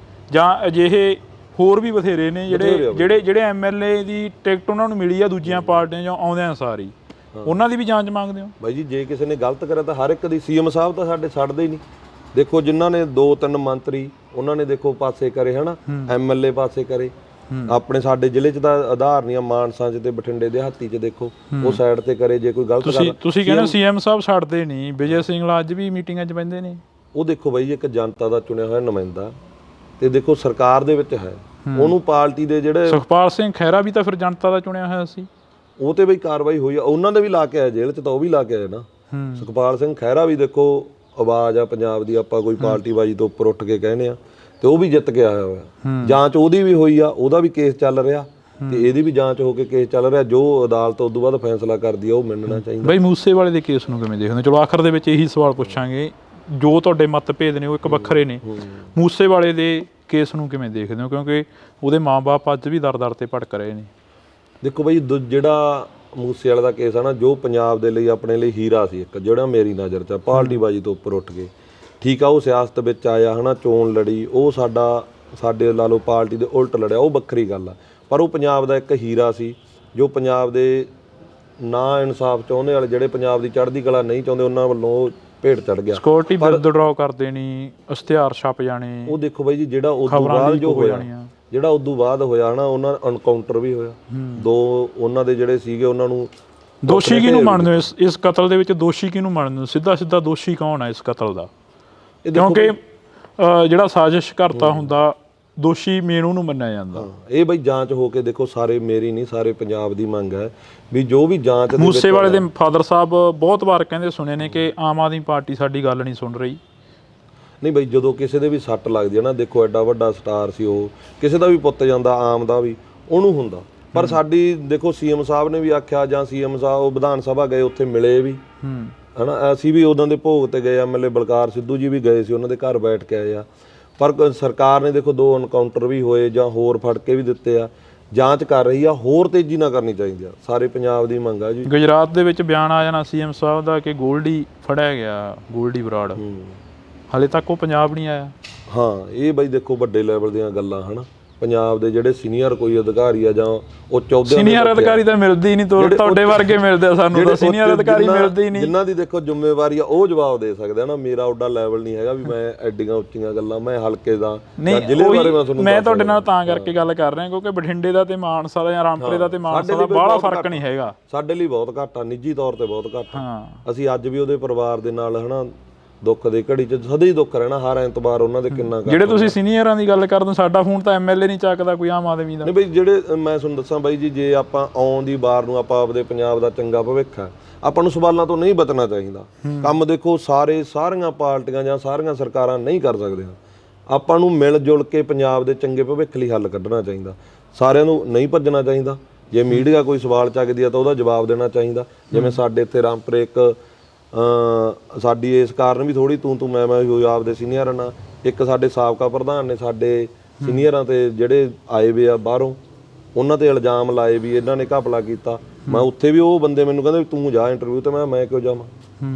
S1: ਜਾਂ ਅਜਿਹੇ ਹੋਰ ਵੀ ਬਥੇਰੇ ਨੇ ਜਿਹੜੇ ਐਮਐਲਏ ਦੀ ਟਿਕਟ ਉਹਨਾਂ ਨੂੰ ਮਿਲੀ ਆ ਦੂਜੀਆਂ ਪਾਰਟੀਆਂ 'ਚੋਂ ਆਉਂਦਿਆਂ ਸਾਰੀ, ਉਹਨਾਂ ਦੀ ਵੀ ਜਾਂਚ ਮੰਗਦੇ ਹੋ?
S2: ਬਾਈ ਜੀ ਜੇ ਕਿਸੇ ਨੇ ਗਲਤ ਕਰਿਆ ਤਾਂ ਹਰ ਇੱਕ ਦੀ, ਸੀਐਮ ਸਾਹਿਬ ਤਾਂ ਸਾਡੇ ਛੱਡਦੇ ਹੀ ਨਹੀਂ, ਦੇਖੋ ਜਿਨ੍ਹਾਂ ਨੇ 2-3 ਮੰਤਰੀ ਉਹਨਾਂ ਨੇ ਦੇਖੋ ਪਾਸੇ ਕਰੇ ਹਨਾ, ਐਮਐਲਏ ਪਾਸੇ ਕਰੇ। ਆਪਣੇ ਸਾਡੇ ਜ਼ਿਲ੍ਹੇ 'ਚ ਤਾਂ ਆਧਾਰ ਨਹੀਂ ਆ, ਮਾਨਸਾ 'ਚ ਤੇ ਬਠਿੰਡੇ ਦਿਹਾਤੀ 'ਚ ਦੇਖੋ ਉਹ ਸਾਈਡ ਤੇ ਕਰੇ ਜੇ ਕੋਈ ਗਲਤ ਗੱਲ।
S1: ਤੁਸੀਂ ਕਹਿੰਦੇ ਸੀਐਮ ਸਾਹਿਬ ਛੱਡਦੇ ਨਹੀਂ, ਵਿਜੇ ਸਿੰਗਲਾ ਅੱਜ ਵੀ ਮੀਟਿੰਗਾਂ 'ਚ ਬਹਿੰਦੇ ਨੇ।
S2: ਉਹ ਦੇਖੋ ਬਾਈ ਇੱਕ ਜਨਤਾ ਦਾ ਚੁਣਿਆ ਹੋਇਆ ਨੁਮਾਇੰਦਾ ਤੇ ਦੇਖੋ ਸਰਕਾਰ ਦੇ ਵਿੱਚ ਹੈ, ਉਹਨੂੰ ਪਾਰਟੀ ਦੇ ਜਿਹੜੇ
S1: ਸੁਖਪਾਲ ਸਿੰਘ ਖਹਿਰਾ ਵੀ ਤਾਂ ਫਿਰ ਜਨਤਾ ਦਾ ਚੁਣਿਆ ਹੋਇਆ ਸੀ,
S2: ਉਹ ਤੇ ਬਈ ਕਾਰਵਾਈ ਹੋਈ ਆ, ਉਹਨਾਂ ਦੇ ਵੀ ਲਾ ਕੇ ਆਏ ਜੇਲ੍ਹ 'ਚ, ਤਾਂ ਉਹ ਵੀ ਲਾ ਕੇ ਆਏ ਨਾ। ਸੁਖਪਾਲ ਸਿੰਘ ਖਹਿਰਾ ਵੀ ਦੇਖੋ ਆਵਾਜ਼ ਆ ਪੰਜਾਬ ਦੀ, ਆਪਾਂ ਕੋਈ ਪਾਰਟੀ ਬਾਜੀ ਤੋਂ ਉੱਪਰ ਉੱਠ ਕੇ ਕਹਿੰਦੇ ਆ, ਤੇ ਉਹ ਵੀ ਜਿੱਤ ਕੇ ਆਇਆ ਹੋਇਆ। ਜਾਂਚ ਉਹਦੀ ਵੀ ਹੋਈ ਆ, ਉਹਦਾ ਵੀ ਕੇਸ ਚੱਲ ਰਿਹਾ ਤੇ ਇਹਦੀ ਵੀ ਜਾਂਚ ਹੋ ਕੇ ਕੇਸ ਚੱਲ ਰਿਹਾ। ਜੋ ਅਦਾਲਤ ਉਸ ਤੋਂ ਬਾਅਦ ਫੈਸਲਾ ਕਰਦੀ ਆ ਉਹ ਮੰਨਣਾ ਚਾਹੀਦਾ।
S1: ਬਈ ਮੂਸੇਵਾਲੇ ਦੇ ਕੇਸ ਨੂੰ ਕਿਵੇਂ ਦੇਖਦੇ ਹੋ? ਚਲੋ ਆਖਰ ਦੇ ਵਿੱਚ ਇਹੀ ਸਵਾਲ ਪੁੱਛਾਂਗੇ, ਜੋ ਤੁਹਾਡੇ ਮਤਭੇਦ ਨੇ ਉਹ ਇੱਕ ਵੱਖਰੇ ਨੇ, ਮੂਸੇਵਾਲੇ ਦੇ ਕੇਸ ਨੂੰ ਕਿਵੇਂ ਦੇਖਦੇ ਹੋ? ਕਿਉਂਕਿ ਉਹਦੇ ਮਾਂ-ਬਾਪ ਅੱਜ ਵੀ ਦਰ-ਦਰ ਤੇ ਭਟਕ ਰਹੇ ਨੇ।
S2: ਦੇਖੋ ਬਈ ਜਿਹੜਾ ਮੂਸੇ ਵਾਲੇ ਦਾ ਕੇਸ ਆ ਨਾ, ਜੋ ਪੰਜਾਬ ਦੇ ਲਈ ਆਪਣੇ ਲਈ ਹੀਰਾ ਸੀ ਇੱਕ, ਜਿਹੜਾ ਮੇਰੀ ਨਜ਼ਰ 'ਚ ਪਾਰਟੀ ਬਾਜੀ ਤੋਂ ਉੱਪਰ ਉੱਠ ਕੇ, ਠੀਕ ਆ ਉਹ ਸਿਆਸਤ ਵਿੱਚ ਆਇਆ ਹਨਾ, ਚੋਣ ਲੜੀ, ਉਹ ਸਾਡੇ ਲਾ ਲਓ ਪਾਰਟੀ ਦੇ ਉਲਟ ਲੜਿਆ, ਉਹ ਵੱਖਰੀ ਗੱਲ ਆ। ਪਰ ਉਹ ਪੰਜਾਬ ਦਾ ਇੱਕ ਹੀਰਾ ਸੀ, ਜੋ ਪੰਜਾਬ ਦੇ ਨਾ ਇਨਸਾਫ ਚਾਹੁੰਦੇ ਵਾਲੇ, ਜਿਹੜੇ ਪੰਜਾਬ ਦੀ ਚੜ੍ਹਦੀ ਕਲਾ ਨਹੀਂ ਚਾਹੁੰਦੇ, ਉਹਨਾਂ ਵੱਲੋਂ ਭੇਟ ਚੜ ਗਿਆ।
S1: ਸਿਕਿਉਰਿਟੀ ਵਿਦਡਰਾਅ ਕਰਦੇ ਨਹੀਂ, ਇਸ਼ਤਿਹਾਰ ਛਪ ਜਾਣੇ।
S2: ਉਹ ਦੇਖੋ ਬਾਈ ਜੀ ਜਿਹੜਾ ਉਦੋਂ ਬਾਅਦ ਜੋ ਹੋਇਆ, ਜਿਹੜਾ ਉਦੋਂ ਬਾਅਦ ਹੋਇਆ ਨਾ, ਉਹਨਾਂ ਐਨਕਾਊਂਟਰ ਵੀ ਹੋਇਆ, 2 ਉਹਨਾਂ ਦੇ ਜਿਹੜੇ ਸੀਗੇ ਉਹਨਾਂ ਨੂੰ।
S1: ਦੋਸ਼ੀ ਕਿਹਨੂੰ ਮੰਨਦੇ ਹੋ ਇਸ ਕਤਲ ਦੇ ਵਿੱਚ? ਦੋਸ਼ੀ ਕਿਹਨੂੰ ਮੰਨਦੇ ਹੋ? ਸਿੱਧਾ ਦੋਸ਼ੀ ਕੌਣ ਹੈ ਇਸ ਕਤਲ ਦਾ? ਕਿਉਂਕਿ ਜਿਹੜਾ ਸਾਜ਼ਿਸ਼ ਕਰਤਾ ਹੁੰਦਾ, ਦੋਸ਼ੀ ਮੇਨ ਉਹਨੂੰ ਮੰਨਿਆ ਜਾਂਦਾ।
S2: ਇਹ ਬਈ ਜਾਂਚ ਹੋ ਕੇ ਦੇਖੋ, ਸਾਰੇ ਮੇਰੀ ਨਹੀਂ ਸਾਰੇ ਪੰਜਾਬ ਦੀ ਮੰਗ ਹੈ ਵੀ ਜੋ ਵੀ ਜਾਂਚ।
S1: ਮੂਸੇਵਾਲੇ ਦੇ ਫਾਦਰ ਸਾਹਿਬ ਬਹੁਤ ਵਾਰ ਕਹਿੰਦੇ ਸੁਣੇ ਨੇ ਕਿ ਆਮ ਆਦਮੀ ਪਾਰਟੀ ਸਾਡੀ ਗੱਲ ਨਹੀਂ ਸੁਣ ਰਹੀ।
S2: ਨਹੀਂ ਬਈ, ਜਦੋਂ ਕਿਸੇ ਦੇ ਵੀ ਸੱਟ ਲੱਗਦੀ ਹੈ ਨਾ, ਦੇਖੋ ਐਡਾ ਵੱਡਾ ਸਟਾਰ ਸੀ ਉਹ, ਕਿਸੇ ਦਾ ਵੀ ਪੁੱਤ ਜਾਂਦਾ, ਆਮ ਦਾ ਵੀ ਉਹਨੂੰ ਹੁੰਦਾ। ਪਰ ਸਾਡੀ ਦੇਖੋ ਸੀਐਮ ਸਾਹਿਬ ਨੇ ਵੀ ਆਖਿਆ, ਜਾਂ ਸੀਐਮ ਸਾਹਿਬ ਉਹ ਵਿਧਾਨ ਸਭਾ ਗਏ, ਉੱਥੇ ਮਿਲੇ ਵੀ ਹਨਾ, ਅਸੀਂ ਵੀ ਉਦੋਂ ਦੇ ਭੋਗ ਤੇ ਗਏ, ਐਮਐਲਏ ਬਲਕਾਰ ਸਿੱਧੂ ਜੀ ਵੀ ਗਏ ਸੀ, ਉਹਨਾਂ ਦੇ ਘਰ ਬੈਠ ਕੇ ਆਏ ਆ। ਪਰ ਸਰਕਾਰ ਨੇ ਦੇਖੋ 2 ਐਨਕਾਊਂਟਰ ਵੀ ਹੋਏ ਜਾਂ ਹੋਰ ਫੜ ਕੇ ਵੀ ਦਿੱਤੇ ਆ, ਜਾਂਚ ਕਰ ਰਹੀ ਆ, ਹੋਰ ਤੇਜ਼ੀ ਨਾਲ ਕਰਨੀ ਚਾਹੀਦੀ ਆ, ਸਾਰੇ ਪੰਜਾਬ ਦੀ ਮੰਗ ਆ ਜੀ।
S1: ਗੁਜਰਾਤ ਦੇ ਵਿੱਚ ਬਿਆਨ ਆ ਜਾਣਾ ਸੀਐਮ ਸਾਹਿਬ ਦਾ ਕਿ ਗੋਲਡੀ ਫੜਿਆ ਗਿਆ, ਗੋਲਡੀ ਬਰਾੜ, ਹਾਲੇ ਤੱਕ ਉਹ ਪੰਜਾਬ ਨਹੀਂ ਆਇਆ।
S2: ਹਾਂ, ਇਹ ਬਈ ਦੇਖੋ ਵੱਡੇ ਲੈਵਲ ਦੀਆਂ ਗੱਲਾਂ ਹਨਾ, ਪੰਜਾਬ ਦੇ ਜਿਹੜੇ ਸੀਨੀਅਰ ਕੋਈ ਅਧਿਕਾਰੀ ਆ ਜਾਂ ਉਹ ਚੌਧਰੀ
S1: ਸੀਨੀਅਰ ਅਧਿਕਾਰੀ ਤਾਂ ਮਿਲਦੇ ਹੀ ਨਹੀਂ, ਤੁਹਾਡੇ ਵਰਗੇ ਮਿਲਦੇ ਆ ਸਾਨੂੰ ਤਾਂ, ਸੀਨੀਅਰ ਅਧਿਕਾਰੀ ਮਿਲਦੇ ਹੀ ਨਹੀਂ। ਜਿਨ੍ਹਾਂ
S2: ਦੀ ਦੇਖੋ ਜ਼ਿੰਮੇਵਾਰੀ ਆ ਉਹ ਜਵਾਬ ਦੇ ਸਕਦੇ ਆ ਨਾ, ਮੇਰਾ ਓਡਾ ਲੈਵਲ ਨਹੀਂ ਹੈਗਾ ਵੀ ਮੈਂ ਐਡੀਆਂ ਉੱਚੀਆਂ ਗੱਲਾਂ, ਮੈਂ ਹਲਕੇ ਦਾ ਜਾਂ ਜ਼ਿਲ੍ਹੇ ਬਾਰੇ ਮੈਂ
S1: ਤੁਹਾਡੇ ਨਾਲ ਤਾਂ ਕਰਕੇ ਗੱਲ ਕਰ ਰਿਹਾ ਕਿਉਂਕਿ ਬਠਿੰਡੇ ਦਾ ਤੇ ਮਾਨਸਾ ਦਾ ਜਾਂ ਰਾਮਪੁਰੇ ਦਾ ਤੇ ਮਾਨਸਾ ਦਾ ਬਾਹਲਾ ਫਰਕ ਨਹੀਂ ਹੈਗਾ,
S2: ਸਾਡੇ ਲਈ ਬਹੁਤ ਘੱਟ ਆ, ਨਿੱਜੀ ਤੌਰ ਤੇ ਬਹੁਤ ਘੱਟ ਆ। ਅਸੀਂ ਅੱਜ ਵੀ ਉਹਦੇ ਪਰਿਵਾਰ ਦੇ ਨਾਲ ਹਨਾ, ਦੁੱਖ ਦੀ ਘੜੀ 'ਚ ਸਦਾ ਹੀ ਦੁੱਖ ਰਹਿਣਾ, ਹਰ ਐਤਵਾਰ ਉਹਨਾਂ ਦੇ ਕਿੰਨਾ।
S1: ਜਿਹੜੇ ਤੁਸੀਂ ਸੀਨੀਅਰਾਂ ਦੀ ਗੱਲ ਕਰਦੇ, ਸਾਡਾ ਫੋਨ ਤਾਂ ਐਮਐਲਏ ਨਹੀਂ ਚੱਕਦਾ ਕੋਈ ਆਮ ਆਦਮੀ ਦਾ।
S2: ਨਹੀਂ ਬਈ, ਜਿਹੜੇ ਮੈਂ ਤੁਹਾਨੂੰ ਦੱਸਾਂ ਬਾਈ ਜੀ, ਜੇ ਆਪਾਂ ਆਉਣ ਦੀ ਵਾਰ ਨੂੰ ਆਪਾਂ ਆਪਦੇ ਪੰਜਾਬ ਦਾ ਚੰਗਾ ਭਵਿੱਖ ਹੈ, ਆਪਾਂ ਨੂੰ ਸਵਾਲਾਂ ਤੋਂ ਨਹੀਂ ਬਚਣਾ ਚਾਹੀਦਾ। ਕੰਮ ਦੇਖੋ ਸਾਰੀਆਂ ਪਾਰਟੀਆਂ ਜਾਂ ਸਾਰੀਆਂ ਸਰਕਾਰਾਂ ਨਹੀਂ ਕਰ ਸਕਦੀਆਂ, ਆਪਾਂ ਨੂੰ ਮਿਲ ਜੁਲ ਕੇ ਪੰਜਾਬ ਦੇ ਚੰਗੇ ਭਵਿੱਖ ਲਈ ਹੱਲ ਕੱਢਣਾ ਚਾਹੀਦਾ, ਸਾਰਿਆਂ ਨੂੰ ਨਹੀਂ ਭੱਜਣਾ ਚਾਹੀਦਾ। ਜੇ ਮੀਡੀਆ ਕੋਈ ਸਵਾਲ ਚੱਕਦੀ ਆ ਤਾਂ ਉਹਦਾ ਜਵਾਬ ਦੇਣਾ ਚਾਹੀਦਾ। ਜਿਵੇਂ ਸਾਡੇ ਇੱਥੇ ਰਾਮਪੁਰੇ ਇੱਕ ਸਾਡੀ ਇਸ ਕਾਰਨ ਵੀ ਥੋੜੀ ਤੂੰ ਮੈਂ ਹੋਈ ਆਪਦੇ ਸੀਨੀਅਰਾਂ ਨਾਲ, ਇੱਕ ਸਾਡੇ ਸਾਬਕਾ ਪ੍ਰਧਾਨ ਨੇ ਸਾਡੇ ਸੀਨੀਅਰਾਂ ਤੇ ਜਿਹੜੇ ਆਏ ਵੇ ਆ ਬਾਹਰੋਂ, ਉਹਨਾਂ ਤੇ ਇਲਜ਼ਾਮ ਲਾਏ ਵੀ ਇਹਨਾਂ ਨੇ ਘਪਲਾ ਕੀਤਾ। ਮੈਂ ਉੱਥੇ ਵੀ ਉਹ ਬੰਦੇ ਮੈਨੂੰ ਕਹਿੰਦੇ ਤੂੰ ਜਾ ਇੰਟਰਵਿਊ ਤੇ, ਮੈਂ ਕਿਉਂ ਜਾਵਾਂ,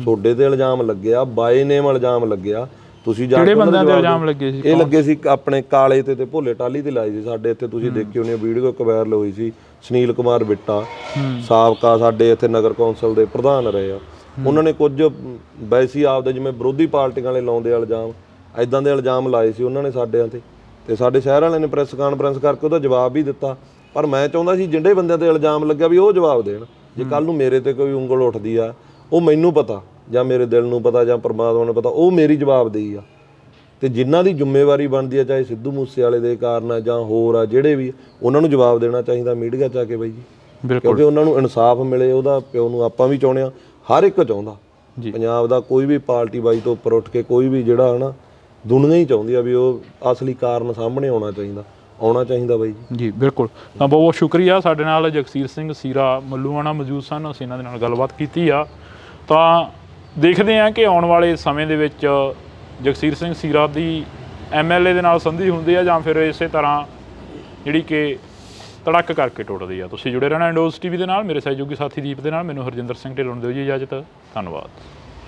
S2: ਤੁਹਾਡੇ ਤੇ ਇਲਜ਼ਾਮ ਲੱਗਿਆ, ਬਾਏ ਨੇਮ ਇਲਜ਼ਾਮ ਲੱਗਿਆ, ਤੁਸੀਂ ਜਾ ਕੇ
S1: ਬੰਦਿਆਂ ਤੇ ਇਲਜ਼ਾਮ ਲੱਗੇ ਸੀ?
S2: ਇਹ ਲੱਗੇ ਸੀ ਆਪਣੇ ਕਾਲੇ ਤੇ ਭੋਲੇ ਟਾਲੀ ਤੇ ਲਾਏ ਸੀ। ਸਾਡੇ ਇੱਥੇ ਤੁਸੀਂ ਦੇਖੀ ਹੋਣੀ ਵੀਡੀਓ ਇੱਕ ਵਾਇਰਲ ਹੋਈ ਸੀ, ਸੁਨੀਲ ਕੁਮਾਰ ਬਿੱਟਾ ਸਾਬਕਾ ਸਾਡੇ ਇੱਥੇ ਨਗਰ ਕੌਂਸਲ ਦੇ ਪ੍ਰਧਾਨ ਰਹੇ ਆ, ਉਹਨਾਂ ਨੇ ਕੁਝ ਵੈਸੀ ਆਪਦੇ ਜਿਵੇਂ ਵਿਰੋਧੀ ਪਾਰਟੀਆਂ ਵਾਲੇ ਲਾਉਂਦੇ ਇਲਜ਼ਾਮ, ਐਦਾਂ ਦੇ ਇਲਜ਼ਾਮ ਲਾਏ ਸੀ ਉਹਨਾਂ ਨੇ ਸਾਡਿਆਂ ਤੇ ਸਾਡੇ ਸ਼ਹਿਰ ਵਾਲਿਆਂ ਨੇ ਪ੍ਰੈਸ ਕਾਨਫਰੰਸ ਕਰਕੇ ਉਹਦਾ ਜਵਾਬ ਵੀ ਦਿੱਤਾ। ਪਰ ਮੈਂ ਚਾਹੁੰਦਾ ਸੀ ਜਿਹੜੇ ਬੰਦਿਆਂ ਤੇ ਇਲਜ਼ਾਮ ਲੱਗਿਆ ਵੀ ਉਹ ਜਵਾਬ ਦੇਣ। ਜੇ ਕੱਲ ਨੂੰ ਮੇਰੇ ਤੇ ਕੋਈ ਉਂਗਲ ਉੱਠਦੀ ਆ, ਉਹ ਮੈਨੂੰ ਪਤਾ ਜਾਂ ਮੇਰੇ ਦਿਲ ਨੂੰ ਪਤਾ ਜਾਂ ਪਰਮਾਤਮਾ ਨੂੰ ਪਤਾ, ਉਹ ਮੇਰੀ ਜਵਾਬਦੇਹੀ ਆ। ਤੇ ਜਿਨ੍ਹਾਂ ਦੀ ਜ਼ਿੰਮੇਵਾਰੀ ਬਣਦੀ ਆ, ਚਾਹੇ ਸਿੱਧੂ ਮੂਸੇਵਾਲੇ ਦੇ ਕਾਰਨ ਆ ਜਾਂ ਹੋਰ ਆ ਜਿਹੜੇ ਵੀ, ਉਹਨਾਂ ਨੂੰ ਜਵਾਬ ਦੇਣਾ ਚਾਹੀਦਾ ਮੀਡੀਆ 'ਚ ਆ ਕੇ ਬਾਈ ਜੀ, ਕਿਉਂਕਿ ਉਹਨਾਂ ਨੂੰ ਇਨਸਾਫ ਮਿਲੇ। ਉਹਦਾ ਪਿਓ ਨੂੰ ਆਪਾਂ ਵੀ ਚਾਹੁੰਦੇ ਆ, ਹਰ ਇੱਕ ਚਾਹੁੰਦਾ ਪੰਜਾਬ ਦਾ ਕੋਈ ਵੀ ਪਾਰਟੀ ਬਾਜੀ ਤੋਂ ਉੱਪਰ ਉੱਠ ਕੇ ਕੋਈ ਵੀ ਜਿਹੜਾ ਹੈ ਨਾ, ਦੁਨੀਆ ਹੀ ਚਾਹੁੰਦੀ ਆ ਵੀ ਉਹ ਅਸਲੀ ਕਾਰਨ ਸਾਹਮਣੇ ਆਉਣਾ ਚਾਹੀਦਾ ਬਾਈ ਜੀ।
S1: ਬਿਲਕੁਲ। ਤਾਂ ਬਹੁਤ ਬਹੁਤ ਸ਼ੁਕਰੀਆ। ਸਾਡੇ ਨਾਲ ਜਗਸੀਰ ਸਿੰਘ ਸੀਰਾ ਮੱਲੂਆਣਾ ਮੌਜੂਦ ਸਨ, ਅਸੀਂ ਇਹਨਾਂ ਦੇ ਨਾਲ ਗੱਲਬਾਤ ਕੀਤੀ ਆ। ਤਾਂ ਦੇਖਦੇ ਹਾਂ ਕਿ ਆਉਣ ਵਾਲੇ ਸਮੇਂ ਦੇ ਵਿੱਚ ਜਗਸੀਰ ਸਿੰਘ ਸੀਰਾ ਦੀ ਐਮਐਲਏ ਦੇ ਨਾਲ ਸੰਧੀ ਹੁੰਦੀ ਆ ਜਾਂ ਫਿਰ ਇਸੇ ਤਰ੍ਹਾਂ ਜਿਹੜੀ ਕਿ ਧੜਕ ਕਰਕੇ ਟੁੱਟਦੀ ਆ। ਤੁਸੀਂ ਜੁੜੇ ਰਹਿਣਾ ਇੰਡੋਜ਼ ਟੀਵੀ ਦੇ ਨਾਲ, ਮੇਰੇ ਸਹਿਯੋਗੀ ਸਾਥੀ ਦੀਪ ਦੇ ਨਾਲ। ਮੈਨੂੰ ਹਰਜਿੰਦਰ ਸਿੰਘ ਢਿੱਲੋਂ ਨੂੰ ਦਿਓ ਜੀ ਇਜਾਜ਼ਤ। ਧੰਨਵਾਦ।